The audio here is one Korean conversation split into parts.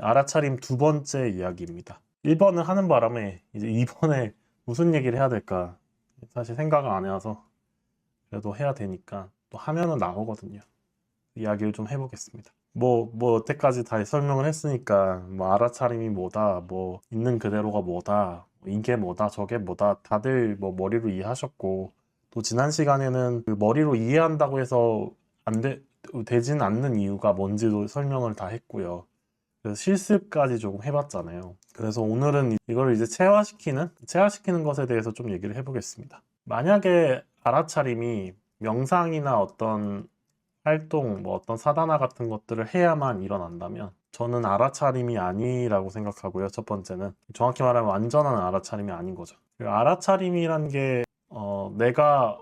알아차림 두 번째 이야기입니다. 1번을 하는 바람에 이제 2번에 무슨 얘기를 해야 될까 사실 생각을 안 해와서 그래도 해야 되니까 또 하면은 나오거든요. 이야기를 좀 해보겠습니다. 뭐 여태까지 다 설명을 했으니까 뭐 알아차림이 뭐다, 뭐 있는 그대로가 뭐다, 이게 뭐다, 저게 뭐다 다들 뭐 머리로 이해하셨고, 또 지난 시간에는 그 머리로 이해한다고 해서 되진 않는 이유가 뭔지도 설명을 다 했고요. 그래서 실습까지 조금 해봤잖아요. 그래서 오늘은 이걸 이제 체화시키는 것에 대해서 좀 얘기를 해보겠습니다. 만약에 알아차림이 명상이나 어떤 활동, 뭐 어떤 사다나 같은 것들을 해야만 일어난다면 저는 알아차림이 아니라고 생각하고요. 첫 번째는 정확히 말하면 완전한 알아차림이 아닌 거죠. 알아차림이란 게 내가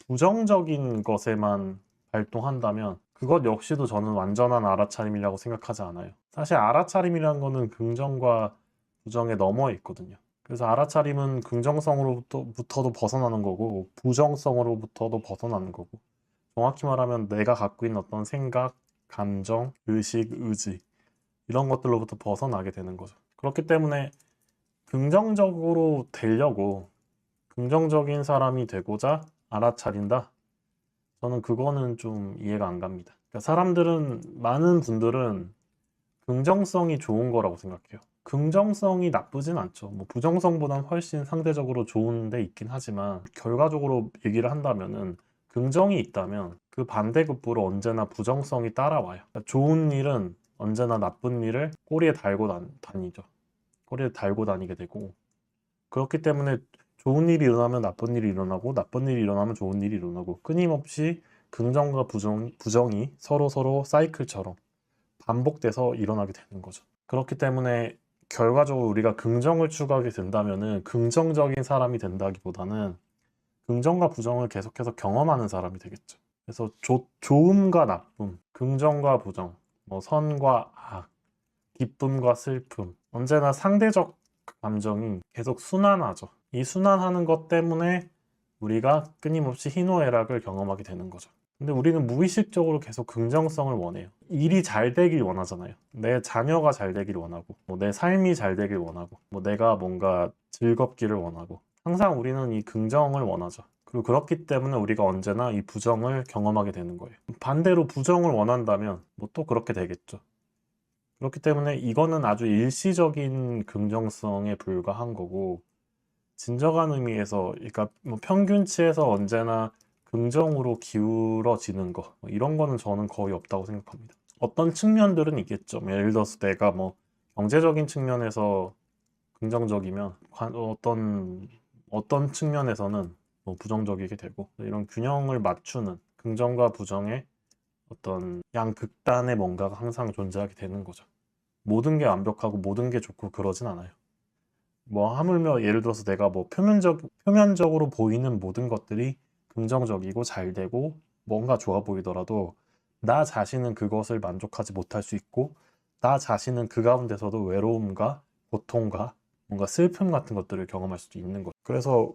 부정적인 것에만 발동한다면 그것 역시도 저는 완전한 알아차림이라고 생각하지 않아요. 사실 알아차림이라는 거는 긍정과 부정에 넘어 있거든요. 그래서 알아차림은 긍정성으로부터도 벗어나는 거고 부정성으로부터도 벗어나는 거고, 정확히 말하면 내가 갖고 있는 어떤 생각, 감정, 의식, 의지 이런 것들로부터 벗어나게 되는 거죠. 그렇기 때문에 긍정적으로 되려고, 긍정적인 사람이 되고자 알아차린다? 저는 그거는 좀 이해가 안 갑니다. 그러니까 많은 분들은 긍정성이 좋은 거라고 생각해요. 긍정성이 나쁘진 않죠. 뭐 부정성보단 훨씬 상대적으로 좋은 데 있긴 하지만, 결과적으로 얘기를 한다면은 긍정이 있다면 그 반대급부로 언제나 부정성이 따라와요. 그러니까 좋은 일은 언제나 나쁜 일을 꼬리에 달고 다니죠. 꼬리에 달고 다니게 되고, 그렇기 때문에 좋은 일이 일어나면 나쁜 일이 일어나고, 나쁜 일이 일어나면 좋은 일이 일어나고, 끊임없이 긍정과 부정이 서로 사이클처럼 반복돼서 일어나게 되는 거죠. 그렇기 때문에 결과적으로 우리가 긍정을 추구하게 된다면은 긍정적인 사람이 된다기보다는 긍정과 부정을 계속해서 경험하는 사람이 되겠죠. 그래서 좋음과 나쁨, 긍정과 부정, 뭐 선과 악, 기쁨과 슬픔, 언제나 상대적 감정이 계속 순환하죠. 이 순환하는 것 때문에 우리가 끊임없이 희노애락을 경험하게 되는 거죠. 근데 우리는 무의식적으로 계속 긍정성을 원해요. 일이 잘 되길 원하잖아요. 내 자녀가 잘 되길 원하고, 뭐 내 삶이 잘 되길 원하고, 뭐 내가 뭔가 즐겁기를 원하고, 항상 우리는 이 긍정을 원하죠. 그리고 그렇기 때문에 우리가 언제나 이 부정을 경험하게 되는 거예요. 반대로 부정을 원한다면 뭐 또 그렇게 되겠죠. 그렇기 때문에 이거는 아주 일시적인 긍정성에 불과한 거고, 진정한 의미에서, 그러니까 뭐 평균치에서 언제나 긍정으로 기울어지는 거, 뭐 이런 거는 저는 거의 없다고 생각합니다. 어떤 측면들은 있겠죠. 예를 들어서 내가 뭐 경제적인 측면에서 긍정적이면 어떤 측면에서는 뭐 부정적이게 되고, 이런 균형을 맞추는 긍정과 부정의 어떤 양극단의 뭔가가 항상 존재하게 되는 거죠. 모든 게 완벽하고 모든 게 좋고 그러진 않아요. 뭐 하물며 예를 들어서 내가 뭐 표면적으로 보이는 모든 것들이 긍정적이고 잘 되고 뭔가 좋아 보이더라도 나 자신은 그것을 만족하지 못할 수 있고, 나 자신은 그 가운데서도 외로움과 고통과 뭔가 슬픔 같은 것들을 경험할 수도 있는 거죠. 그래서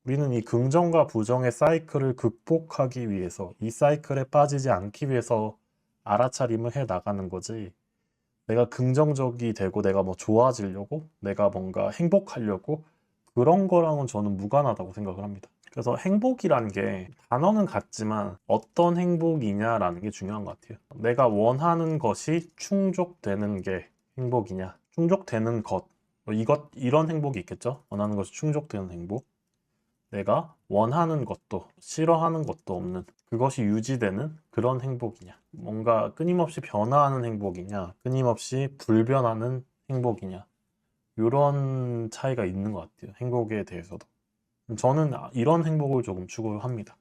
우리는 이 긍정과 부정의 사이클을 극복하기 위해서, 이 사이클에 빠지지 않기 위해서 알아차림을 해 나가는 거지, 내가 긍정적이 되고 내가 뭐 좋아지려고, 내가 뭔가 행복하려고 그런 거랑은 저는 무관하다고 생각을 합니다. 그래서 행복이란 게 단어는 같지만 어떤 행복이냐라는 게 중요한 것 같아요. 내가 원하는 것이 충족되는 게 행복이냐, 충족되는 것, 뭐 이런 행복이 있겠죠. 원하는 것이 충족되는 행복, 내가 원하는 것도 싫어하는 것도 없는 그것이 유지되는 그런 행복이냐, 뭔가 끊임없이 변화하는 행복이냐, 끊임없이 불변하는 행복이냐, 이런 차이가 있는 것 같아요. 행복에 대해서도 저는 이런 행복을 조금 추구합니다.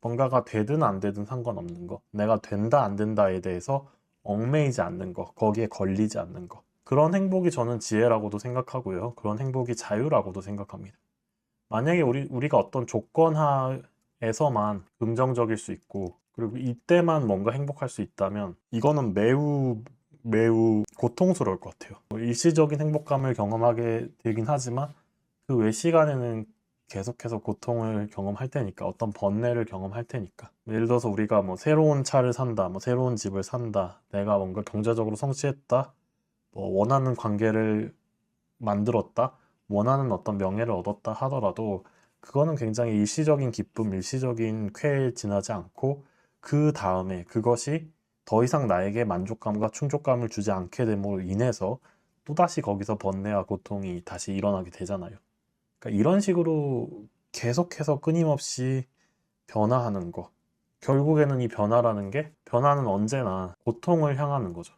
뭔가가 되든 안 되든 상관없는 거, 내가 된다 안 된다에 대해서 얽매이지 않는 거, 거기에 걸리지 않는 거, 그런 행복이 저는 지혜라고도 생각하고요. 그런 행복이 자유라고도 생각합니다. 만약에 우리가 어떤 조건 하에서만 긍정적일 수 있고, 그리고 이때만 뭔가 행복할 수 있다면 이거는 매우 고통스러울 것 같아요. 일시적인 행복감을 경험하게 되긴 하지만 그 외 시간에는 계속해서 고통을 경험할 테니까, 어떤 번뇌를 경험할 테니까. 예를 들어서 우리가 뭐 새로운 차를 산다, 뭐 새로운 집을 산다, 내가 뭔가 경제적으로 성취했다, 뭐 원하는 관계를 만들었다, 원하는 어떤 명예를 얻었다 하더라도 그거는 굉장히 일시적인 기쁨, 일시적인 쾌에 지나지 않고 그 다음에 그것이 더 이상 나에게 만족감과 충족감을 주지 않게 됨으로 인해서 또다시 거기서 번뇌와 고통이 다시 일어나게 되잖아요. 그러니까 이런 식으로 계속해서 끊임없이 변화하는 거. 결국에는 이 변화라는 게, 변화는 언제나 고통을 향하는 거죠.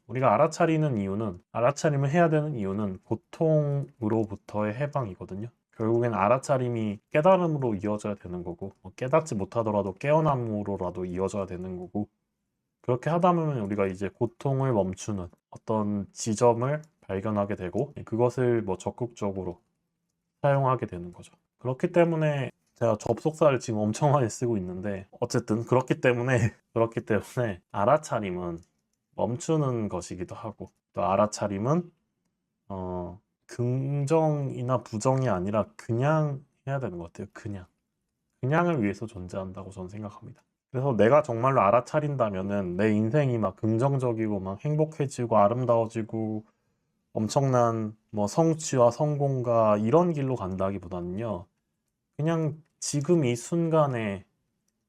우리가 알아차리는 이유는, 알아차림을 해야 되는 이유는 고통으로부터의 해방이거든요. 결국엔 알아차림이 깨달음으로 이어져야 되는 거고, 깨닫지 못하더라도 깨어남으로라도 이어져야 되는 거고, 그렇게 하다 보면 우리가 이제 고통을 멈추는 어떤 지점을 발견하게 되고, 그것을 뭐 적극적으로 사용하게 되는 거죠. 그렇기 때문에 제가 접속사를 지금 엄청 많이 쓰고 있는데, 어쨌든 그렇기 때문에 알아차림은 멈추는 것이기도 하고, 또 알아차림은 긍정이나 부정이 아니라 그냥 해야 되는 것 같아요. 그냥을 위해서 존재한다고 저는 생각합니다. 그래서 내가 정말로 알아차린다면은 내 인생이 막 긍정적이고 막 행복해지고 아름다워지고 엄청난 뭐 성취와 성공과 이런 길로 간다기보다는요, 그냥 지금 이 순간에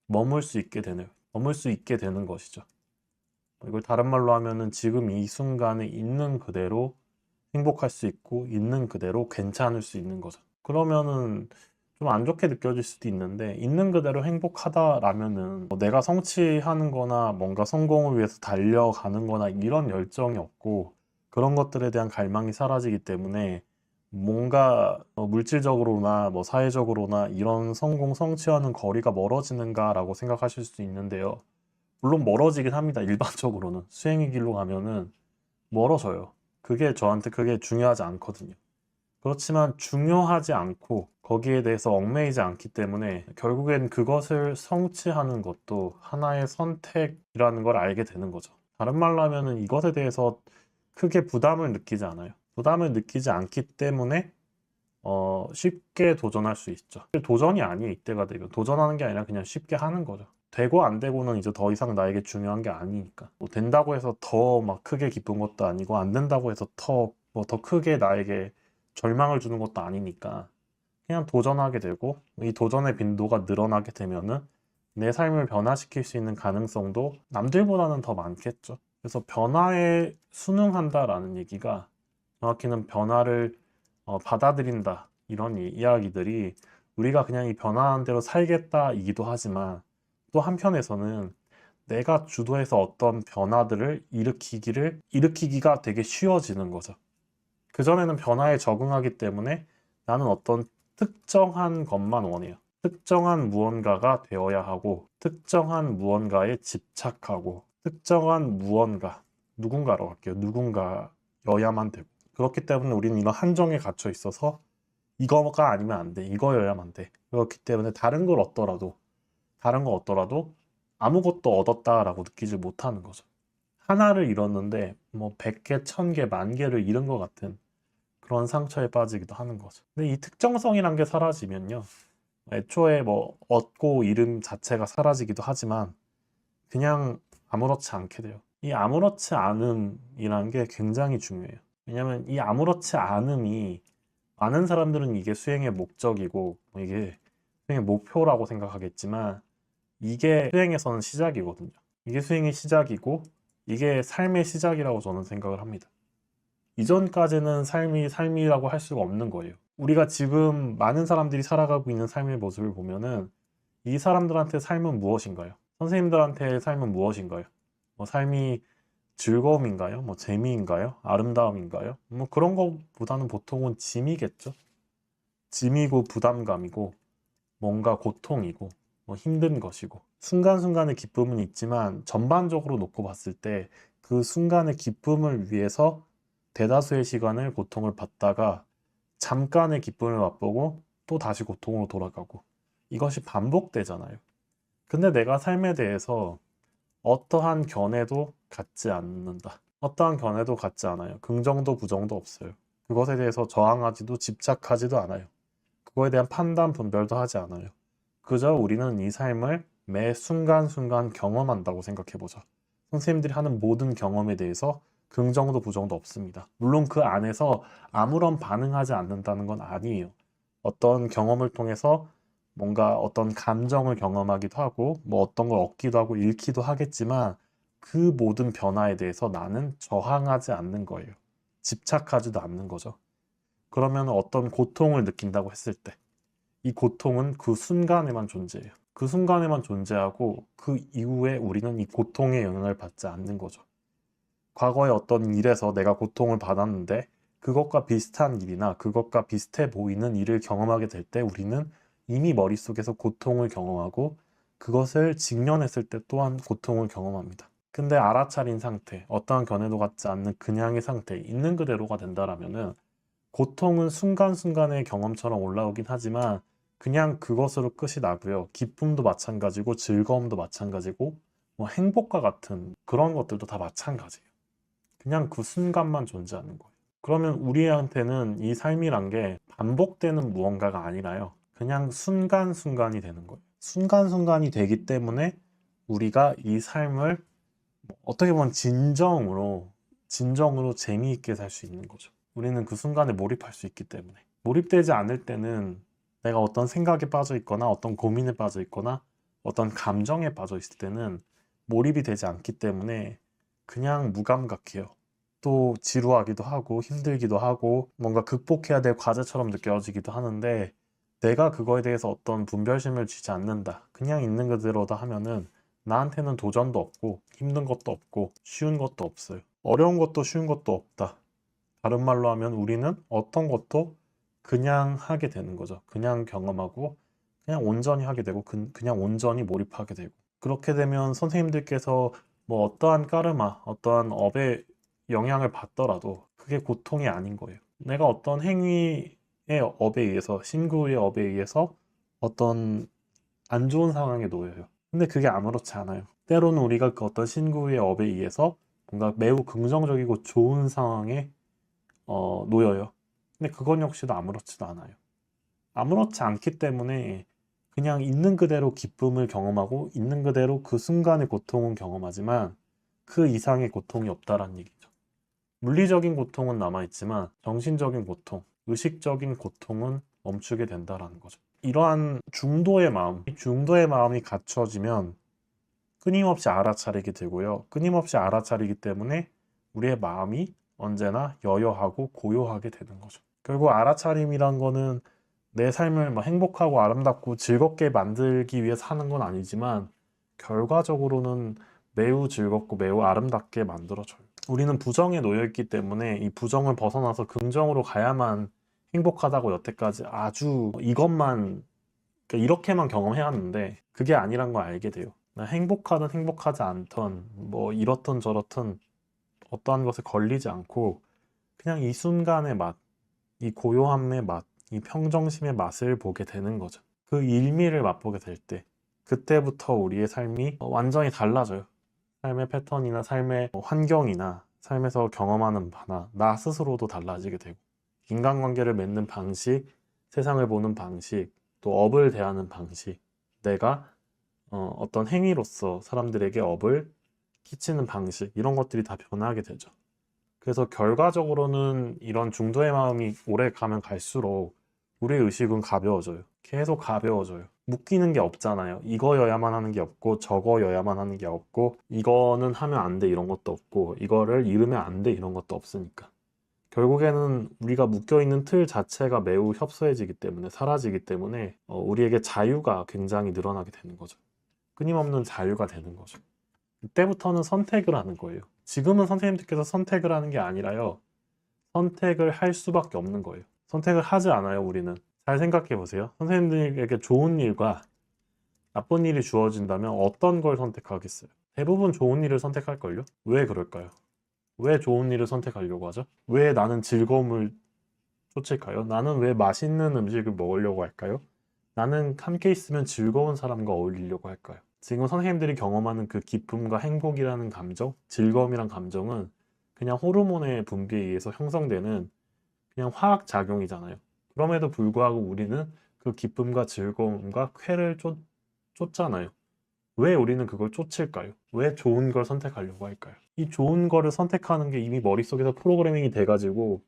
머물 수 있게 되는 것이죠. 이걸 다른 말로 하면은 지금 이 순간에 있는 그대로 행복할 수 있고 있는 그대로 괜찮을 수 있는 거죠. 그러면은 좀 안 좋게 느껴질 수도 있는데, 있는 그대로 행복하다라면은 뭐 내가 성취하는 거나 뭔가 성공을 위해서 달려가는 거나 이런 열정이 없고 그런 것들에 대한 갈망이 사라지기 때문에 뭔가 물질적으로나 뭐 사회적으로나 이런 성공 성취와는 거리가 멀어지는가라고 생각하실 수 있는데요. 물론 멀어지긴 합니다. 일반적으로는 수행의 길로 가면은 멀어져요. 저한테 그게 중요하지 않거든요. 그렇지만 중요하지 않고 거기에 대해서 얽매이지 않기 때문에 결국엔 그것을 성취하는 것도 하나의 선택이라는 걸 알게 되는 거죠. 다른 말로 하면은 이것에 대해서 크게 부담을 느끼지 않아요. 부담을 느끼지 않기 때문에 쉽게 도전할 수 있죠. 도전이 아니에요. 이때가 되면 도전하는 게 아니라 그냥 쉽게 하는 거죠. 되고 안 되고는 이제 더 이상 나에게 중요한 게 아니니까. 뭐 된다고 해서 더 막 크게 기쁜 것도 아니고, 안 된다고 해서 더 크게 나에게 절망을 주는 것도 아니니까 그냥 도전하게 되고, 이 도전의 빈도가 늘어나게 되면은 내 삶을 변화시킬 수 있는 가능성도 남들보다는 더 많겠죠. 그래서 변화에 순응한다라는 얘기가, 정확히는 변화를 받아들인다, 이런 이야기들이 우리가 그냥 이 변화한 대로 살겠다이기도 하지만, 또 한편에서는 내가 주도해서 어떤 변화들을 일으키기가 되게 쉬워지는 거죠. 그전에는 변화에 적응하기 때문에 나는 어떤 특정한 것만 원해요. 특정한 무언가가 되어야 하고, 특정한 무언가에 집착하고, 특정한 누군가로 할게요. 누군가여야만 되고. 그렇기 때문에 우리는 이런 한정에 갇혀 있어서 이거가 아니면 안 돼, 이거여야만 돼. 그렇기 때문에 다른 걸 얻더라도 아무것도 얻었다라고 느끼지 못하는 거죠. 하나를 잃었는데 뭐 100개, 1000개, 10,000개를 잃은 것 같은 그런 상처에 빠지기도 하는 거죠. 근데 이 특정성이란 게 사라지면요, 애초에 뭐 얻고 잃음 자체가 사라지기도 하지만 그냥 아무렇지 않게 돼요. 이 아무렇지 않음이라는 게 굉장히 중요해요. 왜냐면 이 아무렇지 않음이, 많은 사람들은 이게 수행의 목적이고 이게 수행의 목표라고 생각하겠지만, 이게 수행에서는 시작이거든요. 이게 수행의 시작이고 이게 삶의 시작이라고 저는 생각을 합니다. 이전까지는 삶이라고 할 수가 없는 거예요. 우리가 지금 많은 사람들이 살아가고 있는 삶의 모습을 보면은 이 사람들한테 삶은 무엇인가요? 선생님들한테 삶은 무엇인가요? 뭐 삶이 즐거움인가요? 뭐 재미인가요? 아름다움인가요? 뭐 그런 것보다는 보통은 짐이겠죠. 짐이고 부담감이고 뭔가 고통이고 뭐 힘든 것이고, 순간순간의 기쁨은 있지만 전반적으로 놓고 봤을 때 그 순간의 기쁨을 위해서 대다수의 시간을 고통을 받다가 잠깐의 기쁨을 맛보고 또 다시 고통으로 돌아가고, 이것이 반복되잖아요. 근데 내가 삶에 대해서 어떠한 견해도 갖지 않는다. 어떠한 견해도 갖지 않아요. 긍정도 부정도 없어요. 그것에 대해서 저항하지도 집착하지도 않아요. 그거에 대한 판단 분별도 하지 않아요. 그저 우리는 이 삶을 매 순간순간 경험한다고 생각해보자. 선생님들이 하는 모든 경험에 대해서 긍정도 부정도 없습니다. 물론 그 안에서 아무런 반응하지 않는다는 건 아니에요. 어떤 경험을 통해서 뭔가 어떤 감정을 경험하기도 하고 뭐 어떤 걸 얻기도 하고 잃기도 하겠지만 그 모든 변화에 대해서 나는 저항하지 않는 거예요. 집착하지도 않는 거죠. 그러면 어떤 고통을 느낀다고 했을 때 이 고통은 그 순간에만 존재해요. 그 순간에만 존재하고 그 이후에 우리는 이 고통의 영향을 받지 않는 거죠. 과거에 어떤 일에서 내가 고통을 받았는데 그것과 비슷한 일이나 그것과 비슷해 보이는 일을 경험하게 될 때 우리는 이미 머릿속에서 고통을 경험하고 그것을 직면했을 때 또한 고통을 경험합니다. 근데 알아차린 상태, 어떠한 견해도 갖지 않는 그냥의 상태, 있는 그대로가 된다라면은 고통은 순간순간의 경험처럼 올라오긴 하지만 그냥 그것으로 끝이 나고요. 기쁨도 마찬가지고 즐거움도 마찬가지고 뭐 행복과 같은 그런 것들도 다 마찬가지예요. 그냥 그 순간만 존재하는 거예요. 그러면 우리한테는 이 삶이란 게 반복되는 무언가가 아니라요. 그냥 순간순간이 되는 거예요. 순간순간이 되기 때문에 우리가 이 삶을 어떻게 보면 진정으로 재미있게 살 수 있는 거죠. 우리는 그 순간에 몰입할 수 있기 때문에. 몰입되지 않을 때는 내가 어떤 생각에 빠져 있거나 어떤 고민에 빠져 있거나 어떤 감정에 빠져 있을 때는 몰입이 되지 않기 때문에 그냥 무감각해요. 또 지루하기도 하고 힘들기도 하고 뭔가 극복해야 될 과제처럼 느껴지기도 하는데 내가 그거에 대해서 어떤 분별심을 쥐지 않는다. 그냥 있는 그대로다 하면은 나한테는 도전도 없고 힘든 것도 없고 쉬운 것도 없어요. 어려운 것도 쉬운 것도 없다. 다른 말로 하면 우리는 어떤 것도 그냥 하게 되는 거죠. 그냥 경험하고 그냥 온전히 하게 되고 그냥 온전히 몰입하게 되고 그렇게 되면 선생님들께서 뭐 어떠한 까르마, 어떠한 업의 영향을 받더라도 그게 고통이 아닌 거예요. 내가 어떤 행위의 업에 의해서 신구의 업에 의해서 어떤 안 좋은 상황에 놓여요. 근데 그게 아무렇지 않아요. 때로는 우리가 그 어떤 신구의 업에 의해서 뭔가 매우 긍정적이고 좋은 상황에 놓여요. 근데 그건 역시도 아무렇지도 않아요. 아무렇지 않기 때문에 그냥 있는 그대로 기쁨을 경험하고 있는 그대로 그 순간의 고통은 경험하지만 그 이상의 고통이 없다라는 얘기죠. 물리적인 고통은 남아있지만 정신적인 고통, 의식적인 고통은 멈추게 된다라는 거죠. 이러한 중도의 마음이 갖춰지면 끊임없이 알아차리게 되고요. 끊임없이 알아차리기 때문에 우리의 마음이 언제나 여여하고 고요하게 되는 거죠. 결국 알아차림이란 거는 내 삶을 뭐 행복하고 아름답고 즐겁게 만들기 위해 사는 건 아니지만 결과적으로는 매우 즐겁고 매우 아름답게 만들어져요. 우리는 부정에 놓여 있기 때문에 이 부정을 벗어나서 긍정으로 가야만 행복하다고 여태까지 아주 이것만 그러니까 이렇게만 경험해 왔는데 그게 아니란 걸 알게 돼요. 행복하든 행복하지 않던 뭐 이렇든 저렇든 어떠한 것에 걸리지 않고 그냥 이 순간의 맛, 이 고요함의 맛, 이 평정심의 맛을 보게 되는 거죠. 그 일미를 맛보게 될 때 그때부터 우리의 삶이 완전히 달라져요. 삶의 패턴이나 삶의 환경이나 삶에서 경험하는 바나 나 스스로도 달라지게 되고 인간관계를 맺는 방식, 세상을 보는 방식, 또 업을 대하는 방식, 내가 어떤 행위로서 사람들에게 업을 끼치는 방식 이런 것들이 다 변하게 되죠. 그래서 결과적으로는 이런 중도의 마음이 오래 가면 갈수록 우리의 의식은 가벼워져요. 계속 가벼워져요. 묶이는 게 없잖아요. 이거여야만 하는 게 없고 저거여야만 하는 게 없고 이거는 하면 안 돼 이런 것도 없고 이거를 잃으면 안 돼 이런 것도 없으니까. 결국에는 우리가 묶여있는 틀 자체가 매우 협소해지기 때문에 사라지기 때문에 우리에게 자유가 굉장히 늘어나게 되는 거죠. 끊임없는 자유가 되는 거죠. 이때부터는 선택을 하는 거예요. 지금은 선생님들께서 선택을 하는 게 아니라요. 선택을 할 수밖에 없는 거예요. 선택을 하지 않아요, 우리는. 잘 생각해 보세요. 선생님들에게 좋은 일과 나쁜 일이 주어진다면 어떤 걸 선택하겠어요? 대부분 좋은 일을 선택할걸요? 왜 그럴까요? 왜 좋은 일을 선택하려고 하죠? 왜 나는 즐거움을 쫓을까요? 나는 왜 맛있는 음식을 먹으려고 할까요? 나는 함께 있으면 즐거운 사람과 어울리려고 할까요? 지금 선생님들이 경험하는 그 기쁨과 행복이라는 감정, 즐거움이란 감정은 그냥 호르몬의 분비에 의해서 형성되는 그냥 화학작용이잖아요. 그럼에도 불구하고 우리는 그 기쁨과 즐거움과 쾌를 쫓잖아요. 왜 우리는 그걸 쫓을까요? 왜 좋은 걸 선택하려고 할까요? 이 좋은 거를 선택하는 게 이미 머릿속에서 프로그래밍이 돼가지고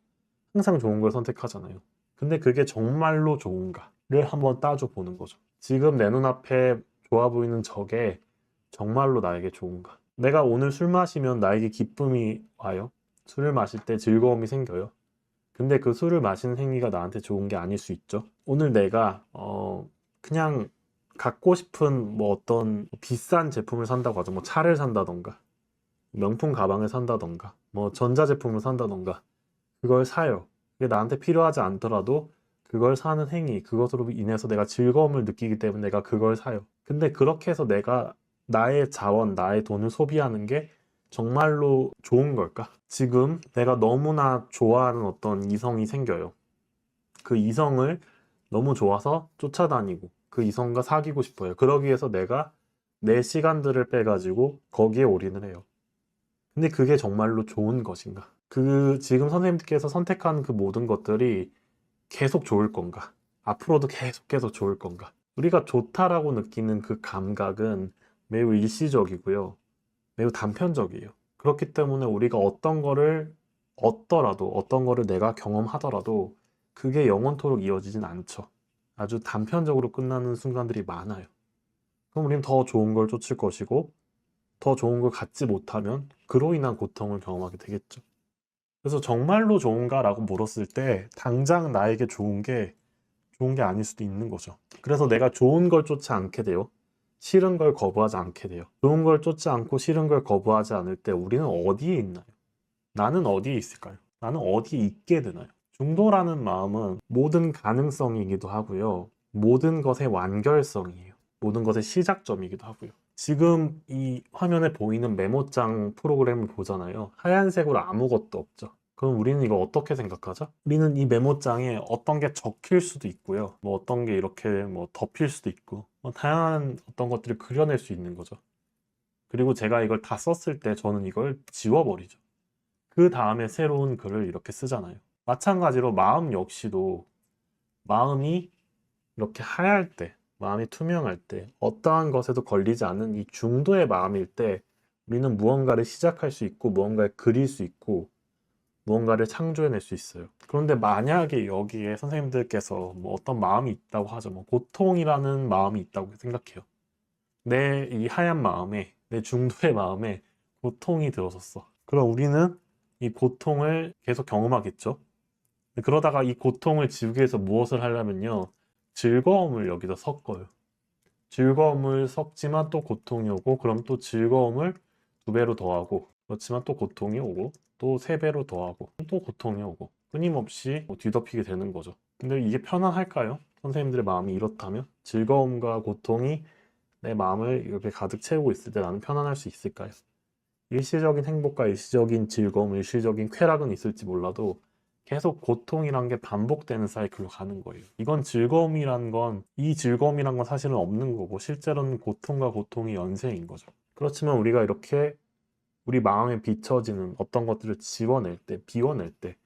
항상 좋은 걸 선택하잖아요. 근데 그게 정말로 좋은가를 한번 따져 보는 거죠. 지금 내 눈앞에 좋아 보이는 저게 정말로 나에게 좋은가? 내가 오늘 술 마시면 나에게 기쁨이 와요. 술을 마실 때 즐거움이 생겨요. 근데 그 술을 마시는 행위가 나한테 좋은 게 아닐 수 있죠. 오늘 내가 그냥 갖고 싶은 뭐 어떤 비싼 제품을 산다고 하죠. 뭐 차를 산다던가 명품 가방을 산다던가 뭐 전자제품을 산다던가 그걸 사요. 그게 나한테 필요하지 않더라도 그걸 사는 행위, 그것으로 인해서 내가 즐거움을 느끼기 때문에 내가 그걸 사요. 근데 그렇게 해서 내가 나의 자원, 나의 돈을 소비하는 게 정말로 좋은 걸까? 지금 내가 너무나 좋아하는 어떤 이성이 생겨요. 그 이성을 너무 좋아서 쫓아다니고 그 이성과 사귀고 싶어요. 그러기 위해서 내가 내 시간들을 빼가지고 거기에 올인을 해요. 근데 그게 정말로 좋은 것인가? 그 지금 선생님께서 선택한 그 모든 것들이 계속 좋을 건가? 앞으로도 계속 좋을 건가? 우리가 좋다라고 느끼는 그 감각은 매우 일시적이고요. 매우 단편적이에요. 그렇기 때문에 우리가 어떤 거를 내가 경험하더라도 그게 영원토록 이어지진 않죠. 아주 단편적으로 끝나는 순간들이 많아요. 그럼 우리는 더 좋은 걸 쫓을 것이고, 더 좋은 걸 갖지 못하면 그로 인한 고통을 경험하게 되겠죠. 그래서 정말로 좋은가라고 물었을 때 당장 나에게 좋은 게 아닐 수도 있는 거죠. 그래서 내가 좋은 걸 쫓지 않게 돼요. 싫은 걸 거부하지 않게 돼요. 좋은 걸 쫓지 않고 싫은 걸 거부하지 않을 때 우리는 어디에 있나요? 나는 어디에 있을까요? 나는 어디에 있게 되나요? 중도라는 마음은 모든 가능성이기도 하고요. 모든 것의 완결성이에요. 모든 것의 시작점이기도 하고요. 지금 이 화면에 보이는 메모장 프로그램을 보잖아요. 하얀색으로 아무것도 없죠. 그럼 우리는 이거 어떻게 생각하죠? 우리는 이 메모장에 어떤 게 적힐 수도 있고요. 뭐 어떤 게 이렇게 뭐 덮일 수도 있고, 뭐 다양한 어떤 것들을 그려낼 수 있는 거죠. 그리고 제가 이걸 다 썼을 때 저는 이걸 지워버리죠. 그 다음에 새로운 글을 이렇게 쓰잖아요. 마찬가지로 마음 역시도 마음이 이렇게 하얄 때, 마음이 투명할 때, 어떠한 것에도 걸리지 않는 이 중도의 마음일 때 우리는 무언가를 시작할 수 있고 무언가를 그릴 수 있고 무언가를 창조해낼 수 있어요. 그런데 만약에 여기에 선생님들께서 뭐 어떤 마음이 있다고 하죠. 뭐 고통이라는 마음이 있다고 생각해요. 내 이 하얀 마음에, 내 중도의 마음에 고통이 들어섰어. 그럼 우리는 이 고통을 계속 경험하겠죠. 그러다가 이 고통을 지우기 위해서 무엇을 하려면요. 즐거움을 여기다 섞어요. 즐거움을 섞지만 또 고통이 오고, 그럼 또 즐거움을 2배로 더하고, 그렇지만 또 고통이 오고, 또 3배로 더하고, 또 고통이 오고, 끊임없이 뒤덮이게 되는 거죠. 근데 이게 편안할까요? 선생님들의 마음이 이렇다면? 즐거움과 고통이 내 마음을 이렇게 가득 채우고 있을 때 나는 편안할 수 있을까요? 일시적인 행복과 일시적인 즐거움, 일시적인 쾌락은 있을지 몰라도 계속 고통이란 게 반복되는 사이클로 가는 거예요. 이 즐거움이란 건 사실은 없는 거고, 실제로는 고통과 고통이 연쇄인 거죠. 그렇지만 우리가 이렇게 우리 마음에 비춰지는 어떤 것들을 지워낼 때, 비워낼 때,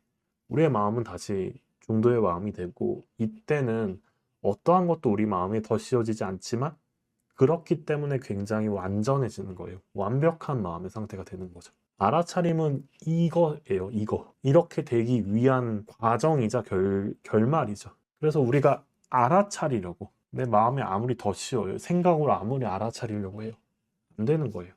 우리의 마음은 다시 중도의 마음이 되고, 이때는 어떠한 것도 우리 마음에 더 씌워지지 않지만, 그렇기 때문에 굉장히 완전해지는 거예요. 완벽한 마음의 상태가 되는 거죠. 알아차림은 이거예요, 이거. 이렇게 되기 위한 과정이자 결말이죠. 그래서 우리가 알아차리려고, 내 마음에 아무리 더 씌워요. 생각으로 아무리 알아차리려고 해요. 안 되는 거예요.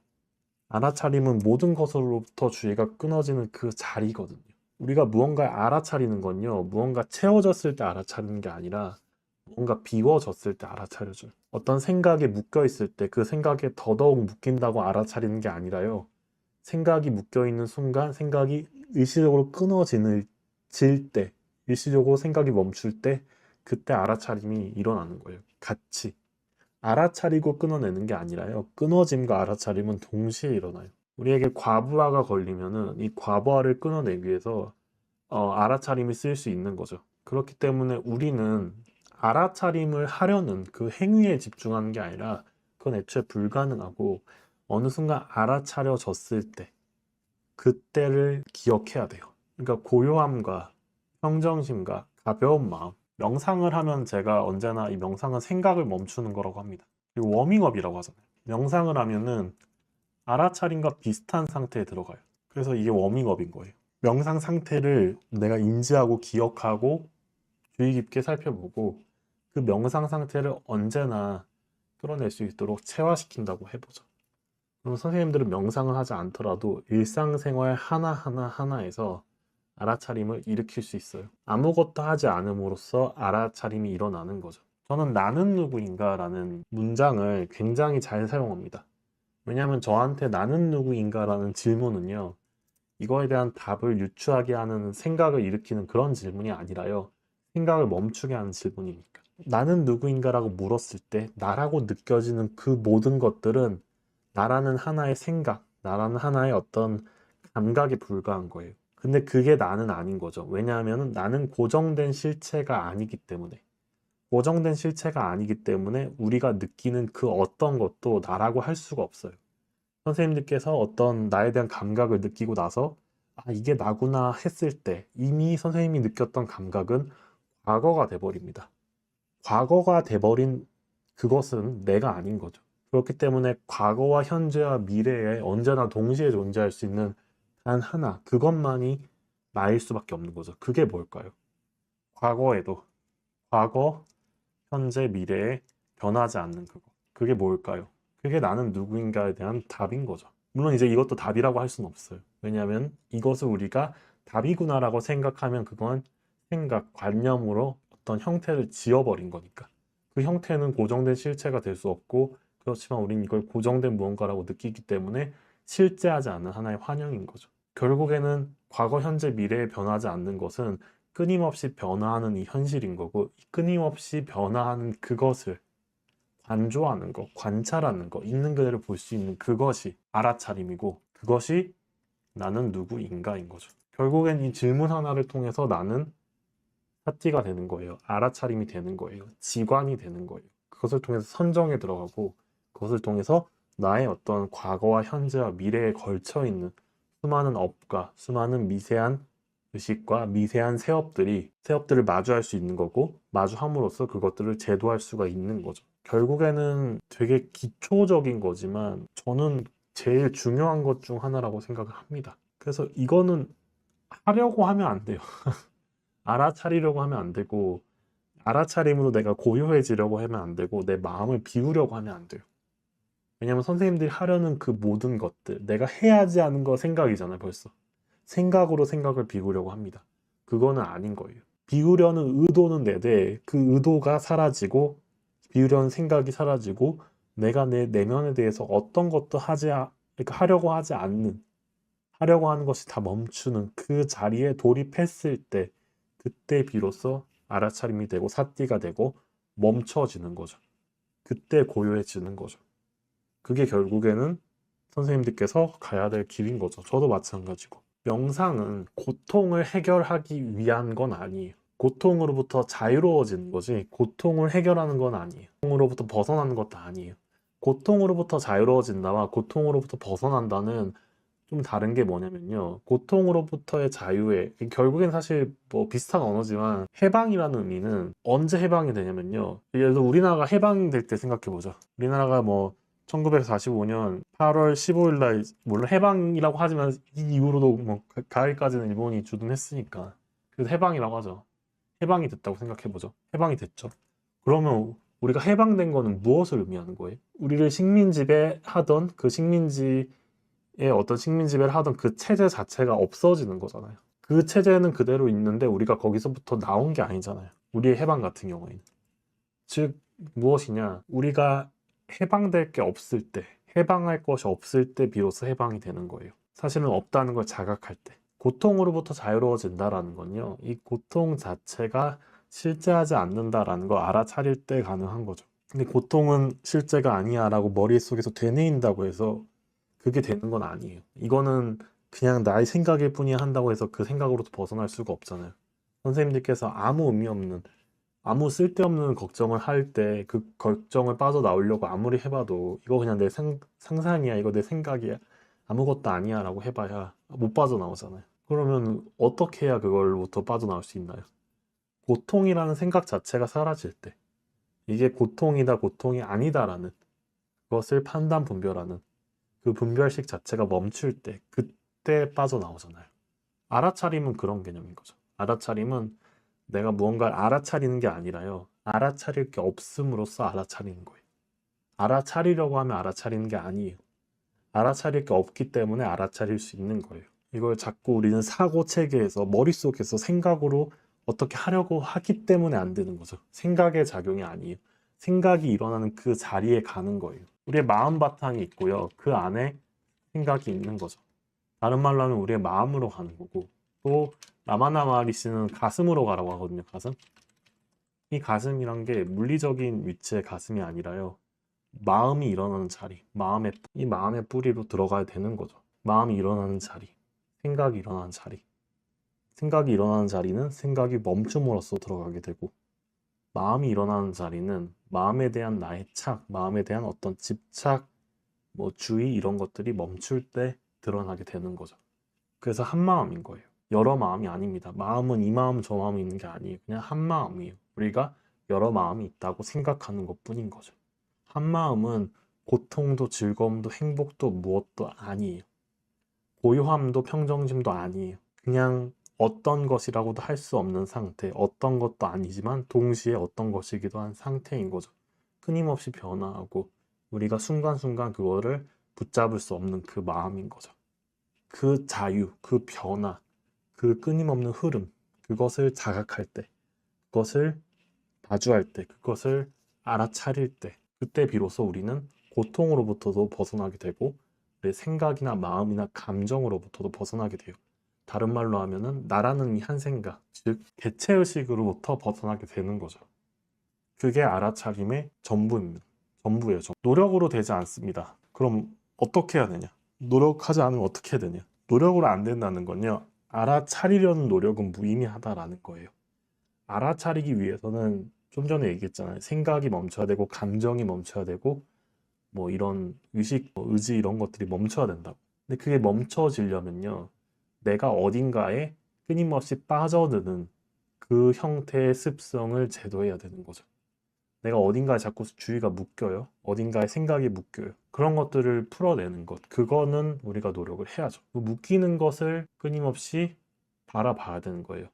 알아차림은 모든 것으로부터 주의가 끊어지는 그 자리거든요. 우리가 무언가를 알아차리는 건요, 무언가 채워졌을 때 알아차리는 게 아니라 뭔가 비워졌을 때 알아차려줘요. 어떤 생각에 묶여있을 때 그 생각에 더더욱 묶인다고 알아차리는 게 아니라요. 생각이 묶여있는 순간 생각이 일시적으로 질 때, 일시적으로 생각이 멈출 때 그때 알아차림이 일어나는 거예요. 같이. 알아차리고 끊어내는 게 아니라요. 끊어짐과 알아차림은 동시에 일어나요. 우리에게 과부하가 걸리면은 이 과부하를 끊어내기 위해서 알아차림이 쓰일 수 있는 거죠. 그렇기 때문에 우리는 알아차림을 하려는 그 행위에 집중하는 게 아니라 그건 애초에 불가능하고 어느 순간 알아차려졌을 때 그때를 기억해야 돼요. 그러니까 고요함과 평정심과 가벼운 마음. 명상을 하면 제가 언제나 이 명상은 생각을 멈추는 거라고 합니다. 그리고 워밍업이라고 하잖아요. 명상을 하면은 알아차림과 비슷한 상태에 들어가요. 그래서 이게 워밍업인 거예요. 명상 상태를 내가 인지하고 기억하고 주의 깊게 살펴보고 그 명상 상태를 언제나 끌어낼 수 있도록 체화시킨다고 해보죠. 그럼 선생님들은 명상을 하지 않더라도 일상생활 하나하나에서 알아차림을 일으킬 수 있어요. 아무것도 하지 않음으로써 알아차림이 일어나는 거죠. 저는 나는 누구인가라는 문장을 굉장히 잘 사용합니다. 왜냐하면 저한테 나는 누구인가라는 질문은요, 이거에 대한 답을 유추하게 하는 생각을 일으키는 그런 질문이 아니라요, 생각을 멈추게 하는 질문이니까. 나는 누구인가라고 물었을 때 나라고 느껴지는 그 모든 것들은 나라는 하나의 생각, 나라는 하나의 어떤 감각에 불과한 거예요. 근데 그게 나는 아닌 거죠. 왜냐하면 나는 고정된 실체가 아니기 때문에. 고정된 실체가 아니기 때문에 우리가 느끼는 그 어떤 것도 나라고 할 수가 없어요. 선생님들께서 어떤 나에 대한 감각을 느끼고 나서 아, 이게 나구나 했을 때 이미 선생님이 느꼈던 감각은 과거가 돼버립니다. 과거가 돼버린 그것은 내가 아닌 거죠. 그렇기 때문에 과거와 현재와 미래에 언제나 동시에 존재할 수 있는 단 하나, 그것만이 나일 수밖에 없는 거죠. 그게 뭘까요? 과거에도, 과거, 현재, 미래에 변하지 않는 그거. 그게 뭘까요? 그게 나는 누구인가에 대한 답인 거죠. 물론 이제 이것도 답이라고 할 수는 없어요. 왜냐하면 이것을 우리가 답이구나라고 생각하면 그건 생각, 관념으로 어떤 형태를 지어버린 거니까. 그 형태는 고정된 실체가 될 수 없고, 그렇지만 우린 이걸 고정된 무언가라고 느끼기 때문에 실제하지 않는 하나의 환영인 거죠. 결국에는 과거, 현재, 미래에 변하지 않는 것은 끊임없이 변화하는 이 현실인 거고, 끊임없이 변화하는 그것을 관조하는 거, 관찰하는 거, 있는 그대로 볼 수 있는 그것이 알아차림이고, 그것이 나는 누구인가인 거죠. 결국엔 이 질문 하나를 통해서 나는 사티가 되는 거예요. 알아차림이 되는 거예요. 지관이 되는 거예요. 그것을 통해서 선정에 들어가고, 그것을 통해서 나의 어떤 과거와 현재와 미래에 걸쳐 있는 수많은 업과 수많은 미세한 의식과 미세한 세업들을 마주할 수 있는 거고, 마주함으로써 그것들을 제도할 수가 있는 거죠. 결국에는 되게 기초적인 거지만 저는 제일 중요한 것 중 하나라고 생각을 합니다. 그래서 이거는 하려고 하면 안 돼요. 알아차리려고 하면 안 되고, 알아차림으로 내가 고요해지려고 하면 안 되고, 내 마음을 비우려고 하면 안 돼요. 왜냐면 선생님들이 하려는 그 모든 것들, 내가 해야지 하는 거 생각이잖아요, 벌써. 생각으로 생각을 비우려고 합니다. 그거는 아닌 거예요. 비우려는 의도는 내되 그 의도가 사라지고 비우려는 생각이 사라지고 내가 내 내면에 대해서 어떤 것도 그러니까 하려고 하는 것이 다 멈추는 그 자리에 돌입했을 때 그때 비로소 알아차림이 되고 사띠가 되고 멈춰지는 거죠. 그때 고요해지는 거죠. 그게 결국에는 선생님들께서 가야 될 길인 거죠. 저도 마찬가지고. 명상은 고통을 해결하기 위한 건 아니에요. 고통으로부터 자유로워지는 거지, 고통을 해결하는 건 아니에요. 고통으로부터 벗어나는 것도 아니에요. 고통으로부터 자유로워진다와 고통으로부터 벗어난다는 좀 다른 게 뭐냐면요. 고통으로부터의 자유에, 결국엔 사실 뭐 비슷한 언어지만 해방이라는 의미는 언제 해방이 되냐면요. 예를 들어 우리나라가 해방될 때 생각해보죠. 우리나라가 뭐 1945년 8월 15일 날 물론 해방이라고 하지만 이 이후로도 뭐 가을까지는 일본이 주둔했으니까 그래서 해방이라고 하죠. 해방이 됐다고 생각해보죠. 해방이 됐죠. 그러면 우리가 해방된 거는 무엇을 의미하는 거예요? 우리를 식민지배하던 그 식민지의 어떤 식민지배를 하던 그 체제 자체가 없어지는 거잖아요. 그 체제는 그대로 있는데 우리가 거기서부터 나온 게 아니잖아요. 우리의 해방 같은 경우에는. 즉 무엇이냐? 우리가 해방될 게 없을 때, 해방할 것이 없을 때 비로소 해방이 되는 거예요. 사실은 없다는 걸 자각할 때. 고통으로부터 자유로워진다라는 건요, 이 고통 자체가 실제하지 않는다라는 걸 알아차릴 때 가능한 거죠. 근데 고통은 실제가 아니야 라고 머릿속에서 되뇌인다고 해서 그게 되는 건 아니에요. 이거는 그냥 나의 생각일 뿐이야 한다고 해서 그 생각으로도 벗어날 수가 없잖아요. 선생님들께서 아무 의미 없는, 아무 쓸데없는 걱정을 할 때 그 걱정을 빠져나오려고 아무리 해봐도 이거 그냥 내 상상이야, 이거 내 생각이야, 아무것도 아니야 라고 해봐야 못 빠져나오잖아요. 그러면 어떻게 해야 그걸부터 빠져나올 수 있나요? 고통이라는 생각 자체가 사라질 때, 이게 고통이다 고통이 아니다라는 그것을 판단 분별하는 그 분별식 자체가 멈출 때 그때 빠져나오잖아요. 알아차림은 그런 개념인 거죠. 알아차림은 내가 무언가를 알아차리는 게 아니라요. 알아차릴 게 없음으로써 알아차리는 거예요. 알아차리려고 하면 알아차리는 게 아니에요. 알아차릴 게 없기 때문에 알아차릴 수 있는 거예요. 이걸 자꾸 우리는 사고 체계에서 머릿속에서 생각으로 어떻게 하려고 하기 때문에 안 되는 거죠. 생각의 작용이 아니에요. 생각이 일어나는 그 자리에 가는 거예요. 우리의 마음 바탕이 있고요. 그 안에 생각이 있는 거죠. 다른 말로 하면 우리의 마음으로 가는 거고, 또 라마나 마하리시는 가슴으로 가라고 하거든요. 가슴. 이 가슴이란 게 물리적인 위치의 가슴이 아니라요. 마음이 일어나는 자리, 이 마음의 뿌리로 들어가야 되는 거죠. 마음이 일어나는 자리, 생각이 일어나는 자리. 생각이 일어나는 자리는 생각이 멈춤으로써 들어가게 되고, 마음이 일어나는 자리는 마음에 대한 나의 착, 마음에 대한 어떤 집착, 주의 이런 것들이 멈출 때 드러나게 되는 거죠. 그래서 한 마음인 거예요. 여러 마음이 아닙니다. 마음은 이 마음 저 마음이 있는 게 아니에요. 그냥 한 마음이에요. 우리가 여러 마음이 있다고 생각하는 것뿐인 거죠. 한 마음은 고통도 즐거움도 행복도 무엇도 아니에요. 고요함도 평정심도 아니에요. 그냥 어떤 것이라고도 할 수 없는 상태, 어떤 것도 아니지만 동시에 어떤 것이기도 한 상태인 거죠. 끊임없이 변화하고 우리가 순간순간 그거를 붙잡을 수 없는 그 마음인 거죠. 그 자유, 그 변화, 그 끊임없는 흐름, 그것을 자각할 때, 그것을 마주할 때, 그것을 알아차릴 때, 그때 비로소 우리는 고통으로부터도 벗어나게 되고 내 생각이나 마음이나 감정으로부터도 벗어나게 돼요. 다른 말로 하면은 나라는 이 한 생각, 즉 개체의식으로부터 벗어나게 되는 거죠. 그게 알아차림의 전부입니다. 전부예요. 노력으로 되지 않습니다. 그럼 어떻게 해야 되냐? 노력하지 않으면 어떻게 해야 되냐? 노력으로 안 된다는 건요. 알아차리려는 노력은 무의미하다라는 거예요. 알아차리기 위해서는 좀 전에 얘기했잖아요. 생각이 멈춰야 되고 감정이 멈춰야 되고 이런 의식, 의지 이런 것들이 멈춰야 된다고. 근데 그게 멈춰지려면요. 내가 어딘가에 끊임없이 빠져드는 그 형태의 습성을 제도해야 되는 거죠. 내가 어딘가에 자꾸 주의가 묶여요. 어딘가에 생각이 묶여요. 그런 것들을 풀어내는 것. 그거는 우리가 노력을 해야죠. 그 묶이는 것을 끊임없이 바라봐야 되는 거예요.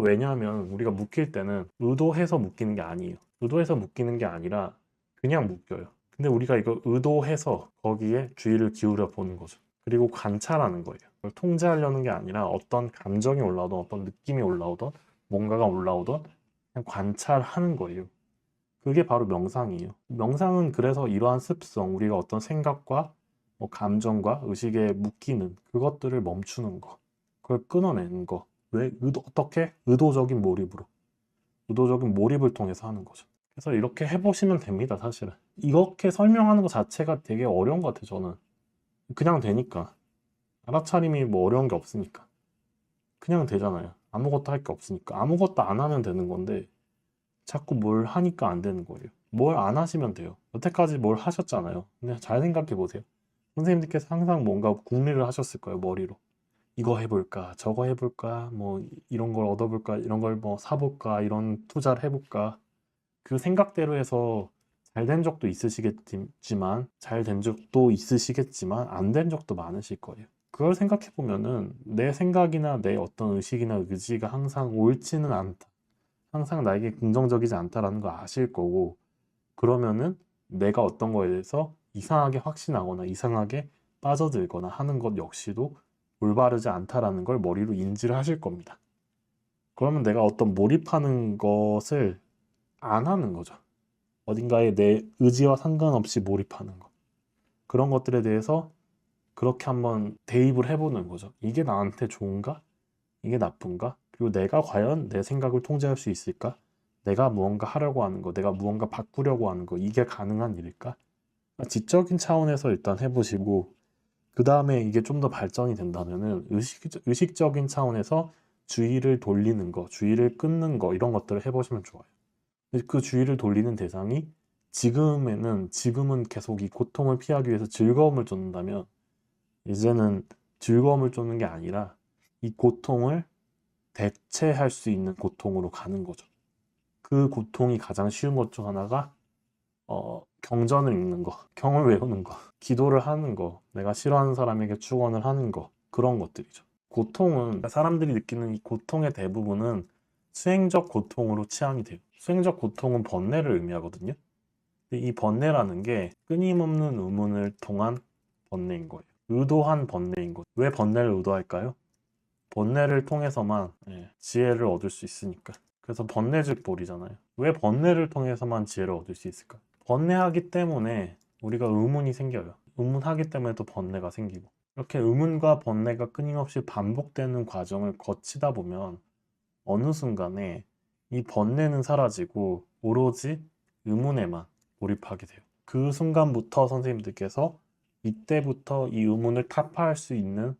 왜냐하면 우리가 묶일 때는 의도해서 묶이는 게 아니에요. 의도해서 묶이는 게 아니라 그냥 묶여요. 근데 우리가 이거 의도해서 거기에 주의를 기울여 보는 거죠. 그리고 관찰하는 거예요. 그걸 통제하려는 게 아니라 어떤 감정이 올라오든 어떤 느낌이 올라오든 뭔가가 올라오든 그냥 관찰하는 거예요. 그게 바로 명상이에요. 명상은 그래서 이러한 습성, 우리가 어떤 생각과 감정과 의식에 묶이는 그것들을 멈추는 거, 그걸 끊어내는 거. 어떻게? 의도적인 몰입으로. 의도적인 몰입을 통해서 하는 거죠. 그래서 이렇게 해보시면 됩니다, 사실은. 이렇게 설명하는 것 자체가 되게 어려운 것 같아요, 저는. 그냥 되니까. 알아차림이 어려운 게 없으니까. 그냥 되잖아요. 아무것도 할 게 없으니까. 아무것도 안 하면 되는 건데, 자꾸 뭘 하니까 안 되는 거예요. 뭘 안 하시면 돼요. 여태까지 뭘 하셨잖아요. 근데 잘 생각해 보세요. 선생님들께서 항상 뭔가 궁리를 하셨을 거예요, 머리로. 이거 해볼까, 저거 해볼까, 이런 걸 얻어볼까, 이런 걸 사볼까, 이런 투자를 해볼까. 그 생각대로 해서 잘 된 적도 있으시겠지만, 안 된 적도 많으실 거예요. 그걸 생각해 보면은 내 생각이나 내 어떤 의식이나 의지가 항상 옳지는 않다. 항상 나에게 긍정적이지 않다라는 걸 아실 거고, 그러면은 내가 어떤 거에 대해서 이상하게 확신하거나 이상하게 빠져들거나 하는 것 역시도 올바르지 않다라는 걸 머리로 인지를 하실 겁니다. 그러면 내가 어떤 몰입하는 것을 안 하는 거죠. 어딘가에 내 의지와 상관없이 몰입하는 것. 그런 것들에 대해서 그렇게 한번 대입을 해보는 거죠. 이게 나한테 좋은가? 이게 나쁜가? 그리고 내가 과연 내 생각을 통제할 수 있을까? 내가 무언가 하려고 하는 거, 내가 무언가 바꾸려고 하는 거, 이게 가능한 일일까? 지적인 차원에서 일단 해보시고, 그 다음에 이게 좀 더 발전이 된다면은 의식적인 차원에서 주의를 돌리는 거, 주의를 끊는 거, 이런 것들을 해보시면 좋아요. 그 주의를 돌리는 대상이 지금은 계속 이 고통을 피하기 위해서 즐거움을 쫓는다면, 이제는 즐거움을 쫓는 게 아니라 이 고통을 대체할 수 있는 고통으로 가는 거죠. 그 고통이 가장 쉬운 것 중 하나가 경전을 읽는 거, 경을 외우는 거, 기도를 하는 거, 내가 싫어하는 사람에게 축원을 하는 거, 그런 것들이죠. 고통은 사람들이 느끼는 이 고통의 대부분은 수행적 고통으로 치환이 돼요. 수행적 고통은 번뇌를 의미하거든요. 근데 이 번뇌라는 게 끊임없는 의문을 통한 번뇌인 거예요. 의도한 번뇌인 거예요. 왜 번뇌를 의도할까요? 번뇌를 통해서만 지혜를 얻을 수 있으니까. 그래서 번뇌즉볼이잖아요. 왜 번뇌를 통해서만 지혜를 얻을 수 있을까? 번뇌하기 때문에 우리가 의문이 생겨요. 의문하기 때문에 또 번뇌가 생기고. 이렇게 의문과 번뇌가 끊임없이 반복되는 과정을 거치다 보면 어느 순간에 이 번뇌는 사라지고 오로지 의문에만 몰입하게 돼요. 그 순간부터 선생님들께서 이때부터 이 의문을 타파할 수 있는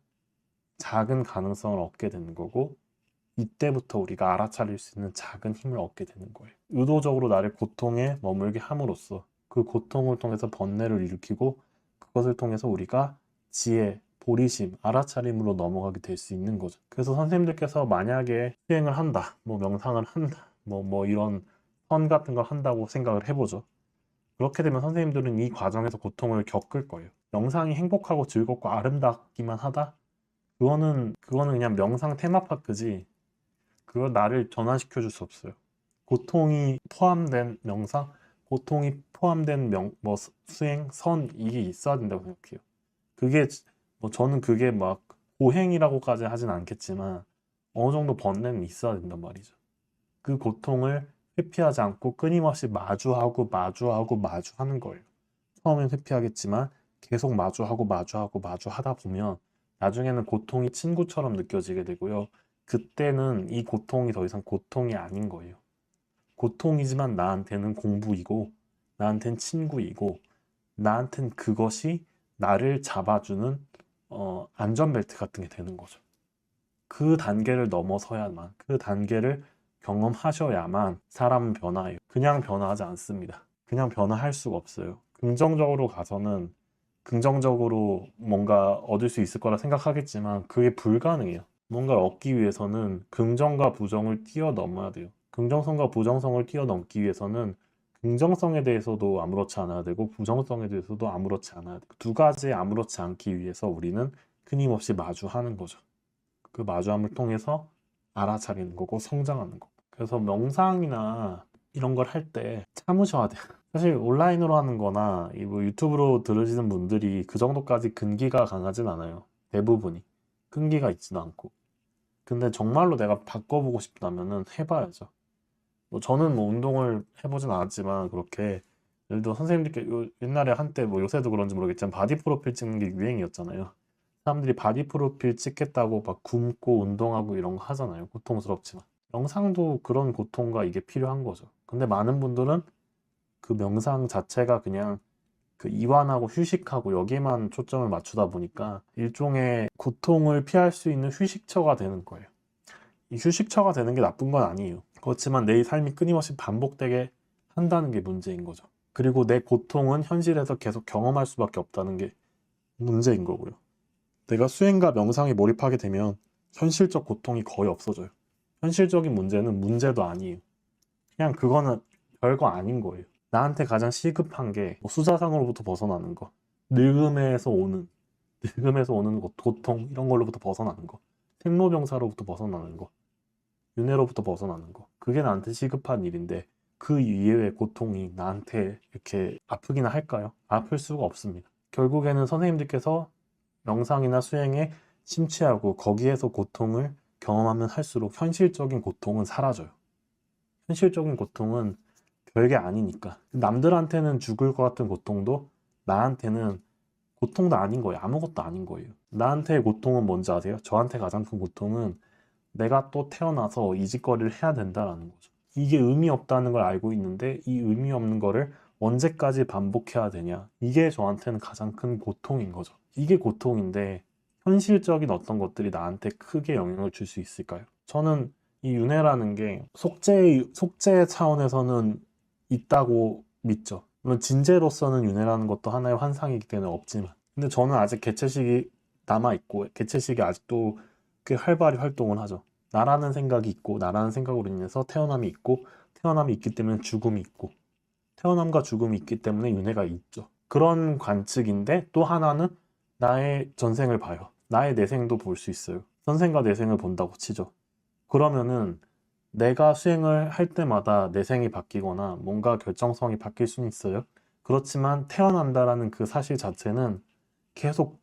작은 가능성을 얻게 되는 거고, 이때부터 우리가 알아차릴 수 있는 작은 힘을 얻게 되는 거예요. 의도적으로 나를 고통에 머물게 함으로써 그 고통을 통해서 번뇌를 일으키고, 그것을 통해서 우리가 지혜, 보리심, 알아차림으로 넘어가게 될 수 있는 거죠. 그래서 선생님들께서 만약에 수행을 한다, 명상을 한다, 이런 선 같은 걸 한다고 생각을 해보죠. 그렇게 되면 선생님들은 이 과정에서 고통을 겪을 거예요. 명상이 행복하고 즐겁고 아름답기만 하다? 그거는 그냥 명상 테마파크지, 그걸 나를 전환시켜 줄 수 없어요. 고통이 포함된 명상, 고통이 포함된 수행, 선, 이게 있어야 된다고 생각해요. 그게 저는 그게 막 고행이라고까지 하진 않겠지만 어느 정도 번뇌는 있어야 된단 말이죠. 그 고통을 회피하지 않고 끊임없이 마주하고 마주하는 거예요. 처음엔 회피하겠지만 계속 마주하다 보면 나중에는 고통이 친구처럼 느껴지게 되고요. 그때는 이 고통이 더 이상 고통이 아닌 거예요. 고통이지만 나한테는 공부이고, 나한테는 친구이고, 나한테는 그것이 나를 잡아주는 안전벨트 같은 게 되는 거죠. 그 단계를 넘어서야만, 그 단계를 경험하셔야만 사람은 변화해요. 그냥 변화하지 않습니다. 그냥 변화할 수가 없어요. 긍정적으로 가서는 긍정적으로 뭔가 얻을 수 있을 거라 생각하겠지만 그게 불가능해요. 뭔가를 얻기 위해서는 긍정과 부정을 뛰어넘어야 돼요. 긍정성과 부정성을 뛰어넘기 위해서는 긍정성에 대해서도 아무렇지 않아야 되고 부정성에 대해서도 아무렇지 않아야 돼요. 두 가지에 아무렇지 않기 위해서 우리는 끊임없이 마주하는 거죠. 그 마주함을 통해서 알아차리는 거고 성장하는 거고. 그래서 명상이나 이런 걸 할 때 참으셔야 돼요. 사실 온라인으로 하는 거나 유튜브로 들으시는 분들이 그 정도까지 근기가 강하진 않아요. 대부분이. 끈기가 있지도 않고. 근데 정말로 내가 바꿔보고 싶다면은 해봐야죠. 저는 운동을 해보진 않았지만 그렇게 예를 들어 선생님들께 옛날에 한때 요새도 그런지 모르겠지만 바디 프로필 찍는 게 유행이었잖아요. 사람들이 바디 프로필 찍겠다고 막 굶고 운동하고 이런 거 하잖아요. 고통스럽지만. 명상도 그런 고통과 이게 필요한 거죠. 근데 많은 분들은 그 명상 자체가 그냥 그 이완하고 휴식하고 여기에만 초점을 맞추다 보니까 일종의 고통을 피할 수 있는 휴식처가 되는 거예요. 이 휴식처가 되는 게 나쁜 건 아니에요. 그렇지만 내 삶이 끊임없이 반복되게 한다는 게 문제인 거죠. 그리고 내 고통은 현실에서 계속 경험할 수밖에 없다는 게 문제인 거고요. 내가 수행과 명상에 몰입하게 되면 현실적 고통이 거의 없어져요. 현실적인 문제는 문제도 아니에요. 그냥 그거는 별거 아닌 거예요. 나한테 가장 시급한 게 수사상으로부터 벗어나는 거, 늙음에서 오는 고통, 이런 걸로부터 벗어나는 거, 생로병사로부터 벗어나는 거, 윤회로부터 벗어나는 거, 그게 나한테 시급한 일인데 그 이외의 고통이 나한테 이렇게 아프기나 할까요? 아플 수가 없습니다. 결국에는 선생님들께서 명상이나 수행에 심취하고 거기에서 고통을 경험하면 할수록 현실적인 고통은 사라져요. 현실적인 고통은 별게 아니니까. 남들한테는 죽을 것 같은 고통도 나한테는 고통도 아닌 거예요. 아무것도 아닌 거예요. 나한테의 고통은 뭔지 아세요? 저한테 가장 큰 고통은 내가 또 태어나서 이 짓거리를 해야 된다라는 거죠. 이게 의미 없다는 걸 알고 있는데 이 의미 없는 거를 언제까지 반복해야 되냐. 이게 저한테는 가장 큰 고통인 거죠. 이게 고통인데 현실적인 어떤 것들이 나한테 크게 영향을 줄 수 있을까요? 저는 이 윤회라는 게 속죄 차원에서는 있다고 믿죠. 물론 진재로서는 윤회라는 것도 하나의 환상이기 때문에 없지만, 근데 저는 아직 개체식이 남아있고 개체식이 아직도 꽤 활발히 활동을 하죠. 나라는 생각이 있고 나라는 생각으로 인해서 태어남이 있고 태어남이 있기 때문에 죽음이 있고 태어남과 죽음이 있기 때문에 윤회가 있죠. 그런 관측인데 또 하나는 나의 전생을 봐요. 나의 내생도 볼 수 있어요. 전생과 내생을 본다고 치죠. 그러면은 내가 수행을 할 때마다 내생이 바뀌거나 뭔가 결정성이 바뀔 수는 있어요. 그렇지만 태어난다라는 그 사실 자체는 계속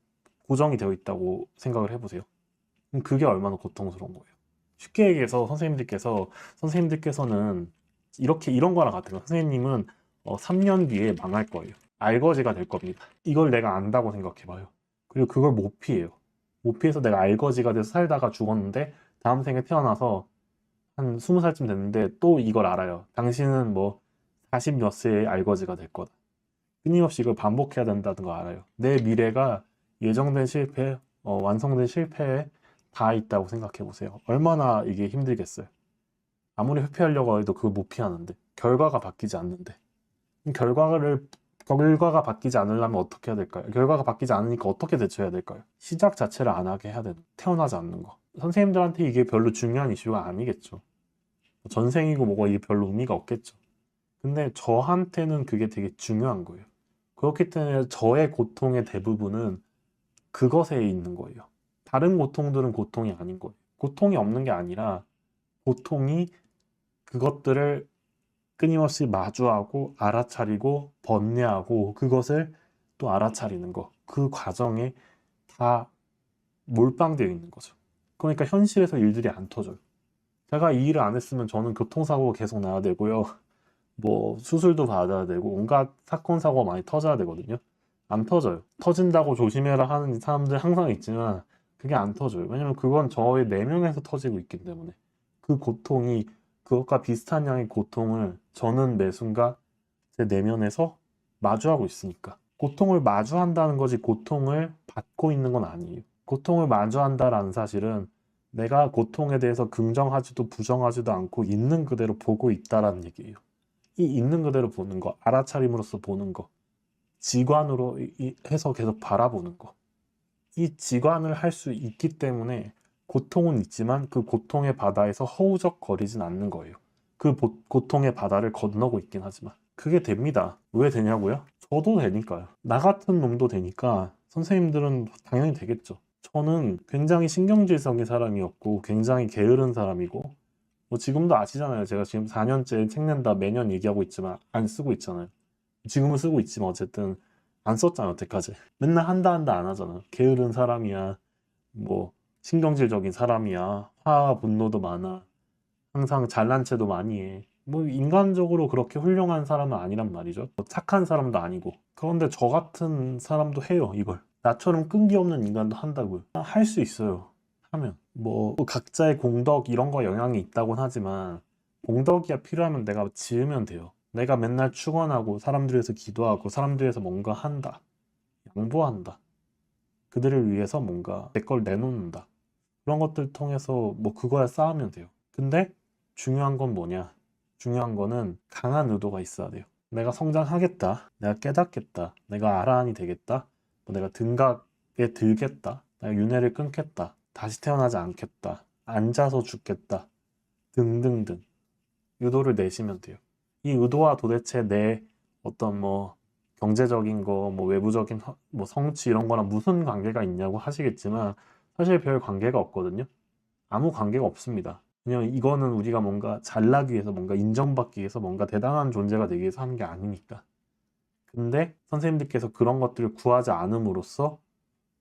고정이 되어 있다고 생각을 해보세요. 그럼 그게 얼마나 고통스러운 거예요. 쉽게 얘기해서 선생님들께서는 이렇게 이런 거랑 같아요. 선생님은 3년 뒤에 망할 거예요. 알거지가 될 겁니다. 이걸 내가 안다고 생각해봐요. 그리고 그걸 못 피해요. 못 피해서 내가 알거지가 돼서 살다가 죽었는데 다음 생에 태어나서 한 20살쯤 됐는데 또 이걸 알아요. 당신은 뭐 40 몇 세의 알거지가 될 거다. 끊임없이 이걸 반복해야 된다는 거 알아요. 내 미래가 예정된 실패, 완성된 실패에 다 있다고 생각해 보세요. 얼마나 이게 힘들겠어요. 아무리 회피하려고 해도 그걸 못 피하는데 결과가 바뀌지 않는데 결과가 바뀌지 않으려면 어떻게 해야 될까요? 결과가 바뀌지 않으니까 어떻게 대처해야 될까요? 시작 자체를 안 하게 해야 되는 태어나지 않는 거. 선생님들한테 이게 별로 중요한 이슈가 아니겠죠. 전생이고 뭐고 이게 별로 의미가 없겠죠. 근데 저한테는 그게 되게 중요한 거예요. 그렇기 때문에 저의 고통의 대부분은 그것에 있는 거예요. 다른 고통들은 고통이 아닌 거예요. 고통이 없는 게 아니라 고통이 그것들을 끊임없이 마주하고 알아차리고 번뇌하고 그것을 또 알아차리는 거. 그 과정에 다 몰빵되어 있는 거죠. 그러니까 현실에서 일들이 안 터져요. 제가 이 일을 안 했으면 저는 교통사고가 계속 나야 되고요. 뭐 수술도 받아야 되고 온갖 사건 사고가 많이 터져야 되거든요. 안 터져요. 터진다고 조심해라 하는 사람들 항상 있지만 그게 안 터져요. 왜냐면 그건 저의 내면에서 터지고 있기 때문에 그 고통이 그것과 비슷한 양의 고통을 저는 매 순간 제 내면에서 마주하고 있으니까. 고통을 마주한다는 거지 고통을 받고 있는 건 아니에요. 고통을 마주한다라는 사실은 내가 고통에 대해서 긍정하지도 부정하지도 않고 있는 그대로 보고 있다라는 얘기예요. 이 있는 그대로 보는 거, 알아차림으로써 보는 거, 직관으로 해서 계속 바라보는 거. 이 직관을 할 수 있기 때문에 고통은 있지만 그 고통의 바다에서 허우적거리진 않는 거예요. 그 고통의 바다를 건너고 있긴 하지만 그게 됩니다. 왜 되냐고요? 저도 되니까요. 나 같은 놈도 되니까 선생님들은 당연히 되겠죠. 저는 굉장히 신경질성인 사람이었고 굉장히 게으른 사람이고 뭐 지금도 아시잖아요. 제가 지금 4년째 책 낸다 매년 얘기하고 있지만 안 쓰고 있잖아요. 지금은 쓰고 있지만 어쨌든 안 썼잖아 여태까지. 맨날 한다 안 하잖아. 게으른 사람이야. 뭐 신경질적인 사람이야. 화와 분노도 많아. 항상 잘난 체도 많이 해. 뭐 인간적으로 그렇게 훌륭한 사람은 아니란 말이죠. 뭐 착한 사람도 아니고. 그런데 저 같은 사람도 해요 이걸. 나처럼 끈기 없는 인간도 한다고요. 할 수 있어요. 하면 뭐 각자의 공덕 이런 거 영향이 있다곤 하지만 공덕이야 필요하면 내가 지으면 돼요. 내가 맨날 축원하고 사람들 위해서 기도하고 사람들 위해서 뭔가 한다. 양보한다. 그들을 위해서 뭔가 내 걸 내놓는다. 그런 것들 통해서 뭐 그거야 쌓으면 돼요. 근데 중요한 건 뭐냐? 중요한 거는 강한 의도가 있어야 돼요. 내가 성장하겠다. 내가 깨닫겠다. 내가 아라한이 되겠다. 뭐 내가 등각에 들겠다. 내가 윤회를 끊겠다. 다시 태어나지 않겠다. 앉아서 죽겠다. 등등등. 의도를 내시면 돼요. 이 의도와 도대체 내 어떤 뭐 경제적인 거, 뭐 외부적인 뭐 성취 이런 거랑 무슨 관계가 있냐고 하시겠지만 사실 별 관계가 없거든요. 아무 관계가 없습니다. 그냥 이거는 우리가 뭔가 잘나기 위해서 뭔가 인정받기 위해서 뭔가 대단한 존재가 되기 위해서 하는 게 아니니까. 근데 선생님들께서 그런 것들을 구하지 않음으로써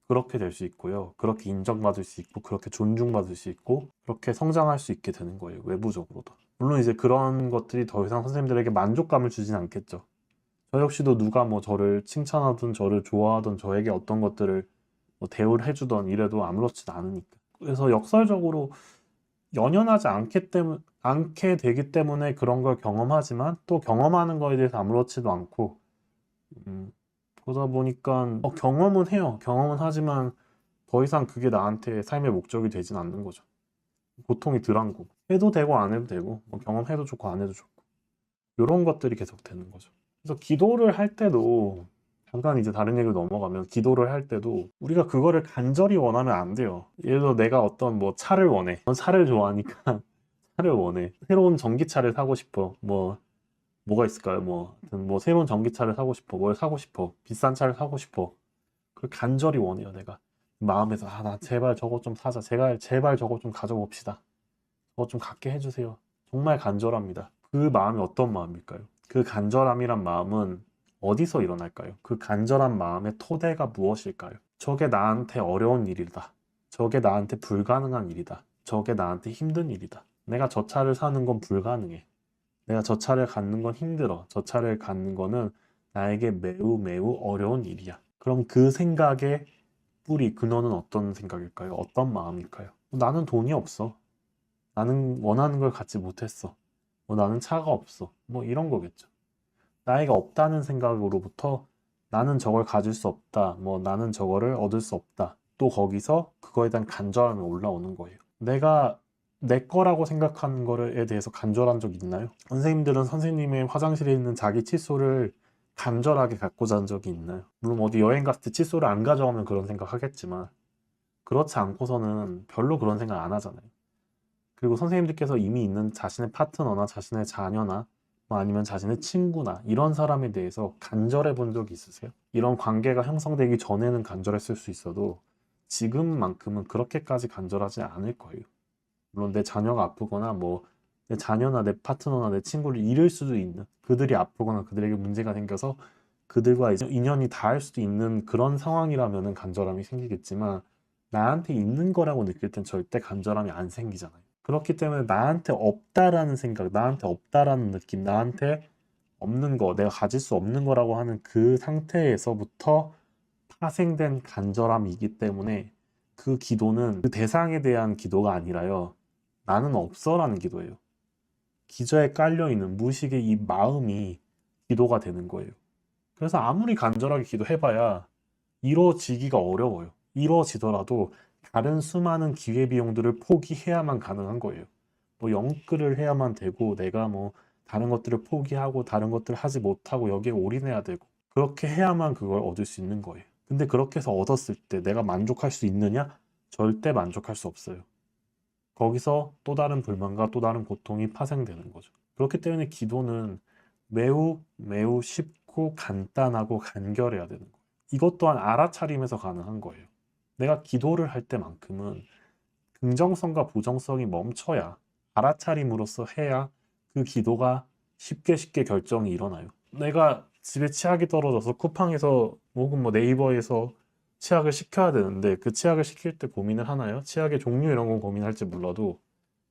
그렇게 될 수 있고요. 그렇게 인정받을 수 있고 그렇게 존중받을 수 있고 그렇게 성장할 수 있게 되는 거예요. 외부적으로도. 물론 이제 그런 것들이 더 이상 선생님들에게 만족감을 주진 않겠죠. 저 역시도 누가 뭐 저를 칭찬하든 저를 좋아하든 저에게 어떤 것들을 뭐 대우를 해주던 이래도 아무렇지도 않으니까. 그래서 역설적으로 연연하지 않게 되기 때문에 그런 걸 경험하지만 또 경험하는 거에 대해서 아무렇지도 않고 그러다 보니까 경험은 해요. 경험은 하지만 더 이상 그게 나한테 삶의 목적이 되진 않는 거죠. 고통이 덜한 거고 해도 되고 안 해도 되고 뭐 경험해도 좋고 안 해도 좋고 이런 것들이 계속 되는 거죠. 그래서 기도를 할 때도 잠깐 이제 다른 얘기로 넘어가면 기도를 할 때도 우리가 그거를 간절히 원하면 안 돼요. 예를 들어 내가 어떤 뭐 차를 원해. 넌 차를 좋아하니까 차를 원해. 새로운 전기차를 사고 싶어. 뭐 뭐가 있을까요? 뭐 새로운 전기차를 사고 싶어, 뭘 사고 싶어, 비싼 차를 사고 싶어. 그걸 간절히 원해요, 내가. 마음에서 나 제발 저거 좀 사자, 제발 저거 좀 가져봅시다. 저거 좀 갖게 해주세요. 정말 간절합니다. 그 마음이 어떤 마음일까요? 그 간절함이란 마음은 어디서 일어날까요? 그 간절한 마음의 토대가 무엇일까요? 저게 나한테 어려운 일이다. 저게 나한테 불가능한 일이다. 저게 나한테 힘든 일이다. 내가 저 차를 사는 건 불가능해. 내가 저 차를 갖는 건 힘들어. 저 차를 갖는 거는 나에게 매우 매우 어려운 일이야. 그럼 그 생각의 뿌리, 근원은 어떤 생각일까요? 어떤 마음일까요? 나는 돈이 없어. 나는 원하는 걸 갖지 못했어. 나는 차가 없어. 이런 거겠죠. 나이가 없다는 생각으로부터 나는 저걸 가질 수 없다. 나는 저거를 얻을 수 없다. 또 거기서 그거에 대한 간절함이 올라오는 거예요. 내가 내 거라고 생각하는 거에 대해서 간절한 적 있나요? 선생님들은 선생님의 화장실에 있는 자기 칫솔을 간절하게 갖고 잔 적이 있나요? 물론 어디 여행 갔을 때 칫솔을 안 가져가면 그런 생각 하겠지만 그렇지 않고서는 별로 그런 생각 안 하잖아요. 그리고 선생님들께서 이미 있는 자신의 파트너나 자신의 자녀나 아니면 자신의 친구나 이런 사람에 대해서 간절해 본 적이 있으세요? 이런 관계가 형성되기 전에는 간절했을 수 있어도 지금만큼은 그렇게까지 간절하지 않을 거예요. 물론 내 자녀가 아프거나 내 자녀나 내 파트너나 내 친구를 잃을 수도 있는, 그들이 아프거나 그들에게 문제가 생겨서 그들과 이제 인연이 닿을 수도 있는 그런 상황이라면 간절함이 생기겠지만 나한테 있는 거라고 느낄 땐 절대 간절함이 안 생기잖아요. 그렇기 때문에 나한테 없다라는 생각, 나한테 없다라는 느낌, 나한테 없는 거, 내가 가질 수 없는 거라고 하는 그 상태에서부터 파생된 간절함이기 때문에 그 기도는 그 대상에 대한 기도가 아니라요. 나는 없어라는 기도예요. 기저에 깔려있는 무의식의 이 마음이 기도가 되는 거예요. 그래서 아무리 간절하게 기도해봐야 이루어지기가 어려워요. 이루어지더라도 다른 수많은 기회비용들을 포기해야만 가능한 거예요. 영끌을 해야만 되고 내가 다른 것들을 포기하고 다른 것들을 하지 못하고 여기에 올인해야 되고 그렇게 해야만 그걸 얻을 수 있는 거예요. 근데 그렇게 해서 얻었을 때 내가 만족할 수 있느냐? 절대 만족할 수 없어요. 거기서 또 다른 불만과 또 다른 고통이 파생되는 거죠. 그렇기 때문에 기도는 매우 매우 쉽고 간단하고 간결해야 되는 거예요. 이것 또한 알아차림에서 가능한 거예요. 내가 기도를 할 때만큼은 긍정성과 부정성이 멈춰야 알아차림으로써 해야 그 기도가 쉽게 쉽게 결정이 일어나요. 내가 집에 치약이 떨어져서 쿠팡에서 혹은 네이버에서 치약을 시켜야 되는데 그 치약을 시킬 때 고민을 하나요? 치약의 종류 이런 건 고민할지 몰라도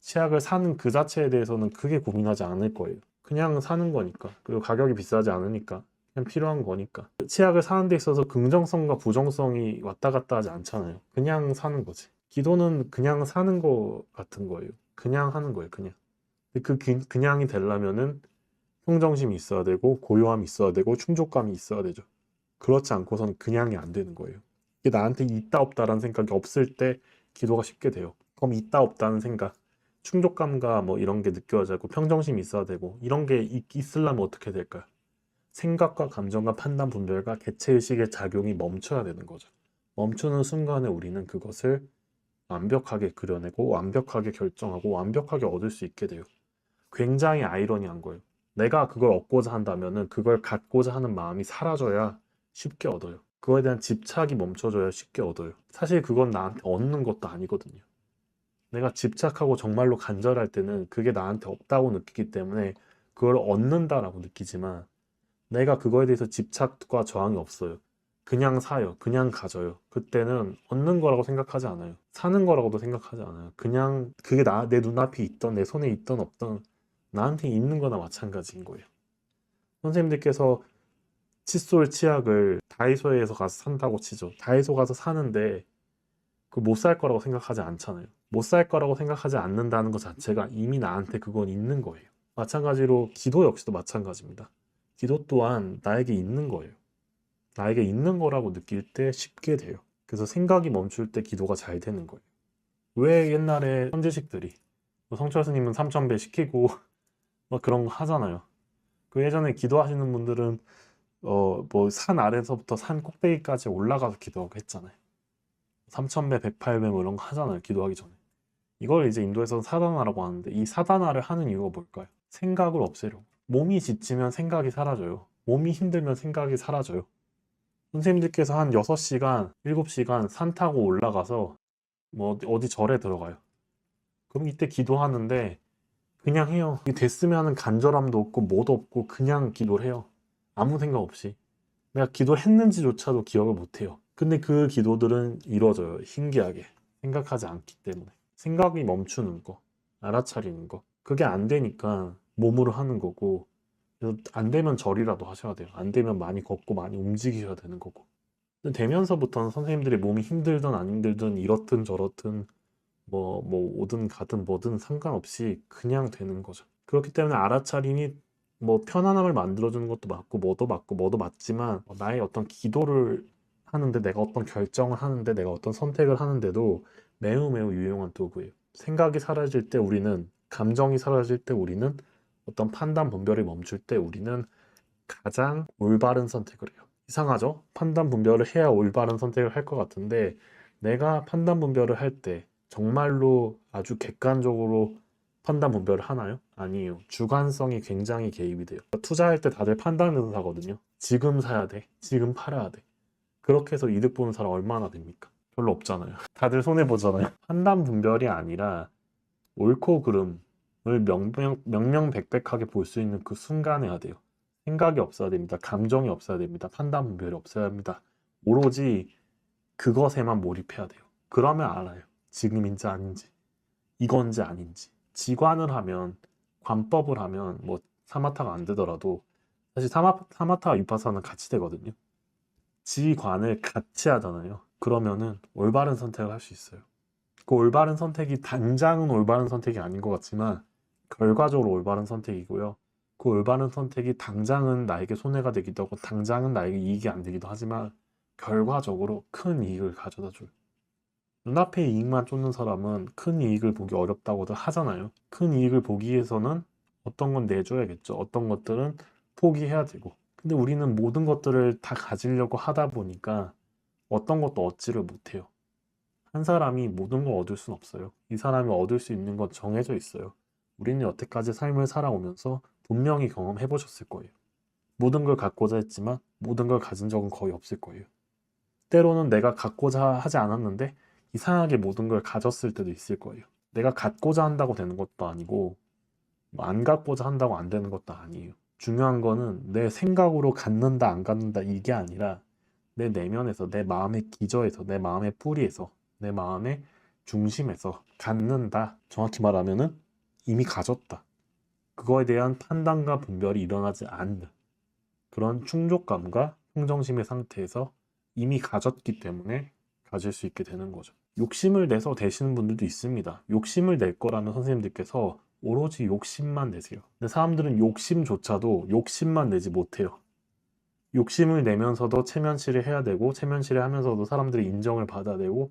치약을 사는 그 자체에 대해서는 크게 고민하지 않을 거예요. 그냥 사는 거니까. 그리고 가격이 비싸지 않으니까. 그냥 필요한 거니까. 치약을 사는 데 있어서 긍정성과 부정성이 왔다 갔다 하지 않잖아요. 그냥 사는 거지. 기도는 그냥 사는 거 같은 거예요. 그냥 하는 거예요, 그냥. 근데 그냥이 되려면은 평정심이 있어야 되고, 고요함이 있어야 되고, 충족감이 있어야 되죠. 그렇지 않고서는 그냥이 안 되는 거예요. 이게 나한테 있다 없다라는 생각이 없을 때 기도가 쉽게 돼요. 그럼 있다 없다는 생각, 충족감과 이런 게 느껴지고 평정심이 있어야 되고 이런 게 있으려면 어떻게 될까요? 생각과 감정과 판단 분별과 개체의식의 작용이 멈춰야 되는 거죠. 멈추는 순간에 우리는 그것을 완벽하게 그려내고 완벽하게 결정하고 완벽하게 얻을 수 있게 돼요. 굉장히 아이러니한 거예요. 내가 그걸 얻고자 한다면은 그걸 갖고자 하는 마음이 사라져야 쉽게 얻어요. 그거에 대한 집착이 멈춰져야 쉽게 얻어요. 사실 그건 나한테 얻는 것도 아니거든요. 내가 집착하고 정말로 간절할 때는 그게 나한테 없다고 느끼기 때문에 그걸 얻는다라고 느끼지만 내가 그거에 대해서 집착과 저항이 없어요. 그냥 사요. 그냥 가져요. 그때는 얻는 거라고 생각하지 않아요. 사는 거라고도 생각하지 않아요. 그냥 그게 내 눈앞에 있던 내 손에 있던 없던 나한테 있는 거나 마찬가지인 거예요. 선생님들께서 칫솔 치약을 다이소에서 가서 산다고 치죠. 다이소 가서 사는데 그 못 살 거라고 생각하지 않잖아요. 못 살 거라고 생각하지 않는다는 것 자체가 이미 나한테 그건 있는 거예요. 마찬가지로 기도 역시도 마찬가지입니다. 기도 또한 나에게 있는 거예요. 나에게 있는 거라고 느낄 때 쉽게 돼요. 그래서 생각이 멈출 때 기도가 잘 되는 거예요. 왜 옛날에 선지식들이 성철 스님은 3000배 시키고 그런 거 하잖아요. 그 예전에 기도하시는 분들은 산 아래서부터 산 꼭대기까지 올라가서 기도하고 했잖아요. 3000배, 108배 이런 거 하잖아요. 기도하기 전에. 이걸 이제 인도에서는 사다나라고 하는데 이 사다나를 하는 이유가 뭘까요? 생각을 없애려고. 몸이 지치면 생각이 사라져요. 몸이 힘들면 생각이 사라져요. 선생님들께서 한 6시간, 7시간 산 타고 올라가서 뭐 어디 절에 들어가요. 그럼 이때 기도하는데 그냥 해요. 이게 됐으면 간절함도 없고 뭐도 없고 그냥 기도를 해요. 아무 생각 없이. 내가 기도를 했는지조차도 기억을 못해요. 근데 그 기도들은 이루어져요. 신기하게. 생각하지 않기 때문에. 생각이 멈추는 거, 알아차리는 거. 그게 안 되니까 몸으로 하는 거고, 그래서 안 되면 절이라도 하셔야 돼요. 안 되면 많이 걷고 많이 움직이셔야 되는 거고. 근데 되면서부터는 선생님들이 몸이 힘들든 안 힘들든 이렇든 저렇든 뭐 오든 가든 뭐든 상관없이 그냥 되는 거죠. 그렇기 때문에 알아차림이 뭐 편안함을 만들어주는 것도 맞고 뭐도 맞지만 나의 어떤 기도를 하는데 내가 어떤 결정을 하는데 내가 어떤 선택을 하는데도 매우 매우 유용한 도구예요. 생각이 사라질 때 우리는 감정이 사라질 때 우리는 어떤 판단 분별이 멈출 때 우리는 가장 올바른 선택을 해요. 이상하죠? 판단 분별을 해야 올바른 선택을 할 것 같은데 내가 판단 분별을 할 때 정말로 아주 객관적으로 판단 분별을 하나요? 아니에요. 주관성이 굉장히 개입이 돼요. 투자할 때 다들 판단해서 사거든요. 지금 사야 돼. 지금 팔아야 돼. 그렇게 해서 이득 보는 사람 얼마나 됩니까? 별로 없잖아요. 다들 손해보잖아요. 판단 분별이 아니라 옳고 그름을 명명백백하게 볼 수 있는 그 순간에 해야 돼요. 생각이 없어야 됩니다. 감정이 없어야 됩니다. 판단 분별이 없어야 합니다. 오로지 그것에만 몰입해야 돼요. 그러면 알아요. 지금인지 아닌지, 이건지 아닌지. 지관을 하면, 관법을 하면 뭐 사마타가 안 되더라도 사실 사마타와 위파사는 같이 되거든요. 지관을 같이 하잖아요. 그러면은 올바른 선택을 할 수 있어요. 그 올바른 선택이 당장은 올바른 선택이 아닌 것 같지만 결과적으로 올바른 선택이고요. 그 올바른 선택이 당장은 나에게 손해가 되기도 하고 당장은 나에게 이익이 안 되기도 하지만 결과적으로 큰 이익을 가져다 줘요. 눈앞의 이익만 쫓는 사람은 큰 이익을 보기 어렵다고들 하잖아요. 큰 이익을 보기 위해서는 어떤 건 내줘야겠죠. 어떤 것들은 포기해야 되고. 근데 우리는 모든 것들을 다 가지려고 하다 보니까 어떤 것도 얻지를 못해요. 한 사람이 모든 걸 얻을 순 없어요. 이 사람이 얻을 수 있는 건 정해져 있어요. 우리는 여태까지 삶을 살아오면서 분명히 경험해 보셨을 거예요. 모든 걸 갖고자 했지만 모든 걸 가진 적은 거의 없을 거예요. 때로는 내가 갖고자 하지 않았는데 이상하게 모든 걸 가졌을 때도 있을 거예요. 내가 갖고자 한다고 되는 것도 아니고 안 갖고자 한다고 안 되는 것도 아니에요. 중요한 거는 내 생각으로 갖는다 안 갖는다 이게 아니라 내 내면에서 내 마음의 기저에서 내 마음의 뿌리에서 내 마음의 중심에서 갖는다. 정확히 말하면은 이미 가졌다. 그거에 대한 판단과 분별이 일어나지 않는 그런 충족감과 평정심의 상태에서 이미 가졌기 때문에 가질 수 있게 되는 거죠. 욕심을 내서 되시는 분들도 있습니다. 욕심을 낼 거라면 선생님들께서 오로지 욕심만 내세요. 근데 사람들은 욕심조차도 욕심만 내지 못해요. 욕심을 내면서도 체면치를 해야 되고 체면치를 하면서도 사람들의 인정을 받아야 되고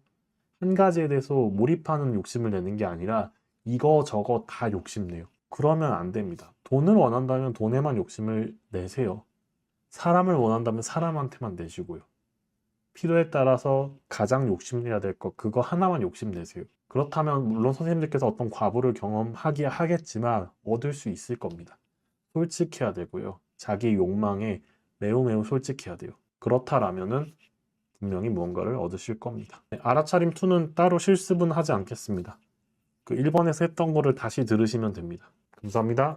한 가지에 대해서 몰입하는 욕심을 내는 게 아니라 이거저거 다 욕심내요. 그러면 안 됩니다. 돈을 원한다면 돈에만 욕심을 내세요. 사람을 원한다면 사람한테만 내시고요. 필요에 따라서 가장 욕심내야 될 것 그거 하나만 욕심내세요. 그렇다면 물론 선생님들께서 어떤 과부를 경험하기 하겠지만 얻을 수 있을 겁니다. 솔직해야 되고요. 자기 욕망에 매우 매우 솔직해야 돼요. 그렇다라면은 분명히 무언가를 얻으실 겁니다. 알아차림 2는 따로 실습은 하지 않겠습니다. 그 1번에서 했던 거를 다시 들으시면 됩니다. 감사합니다.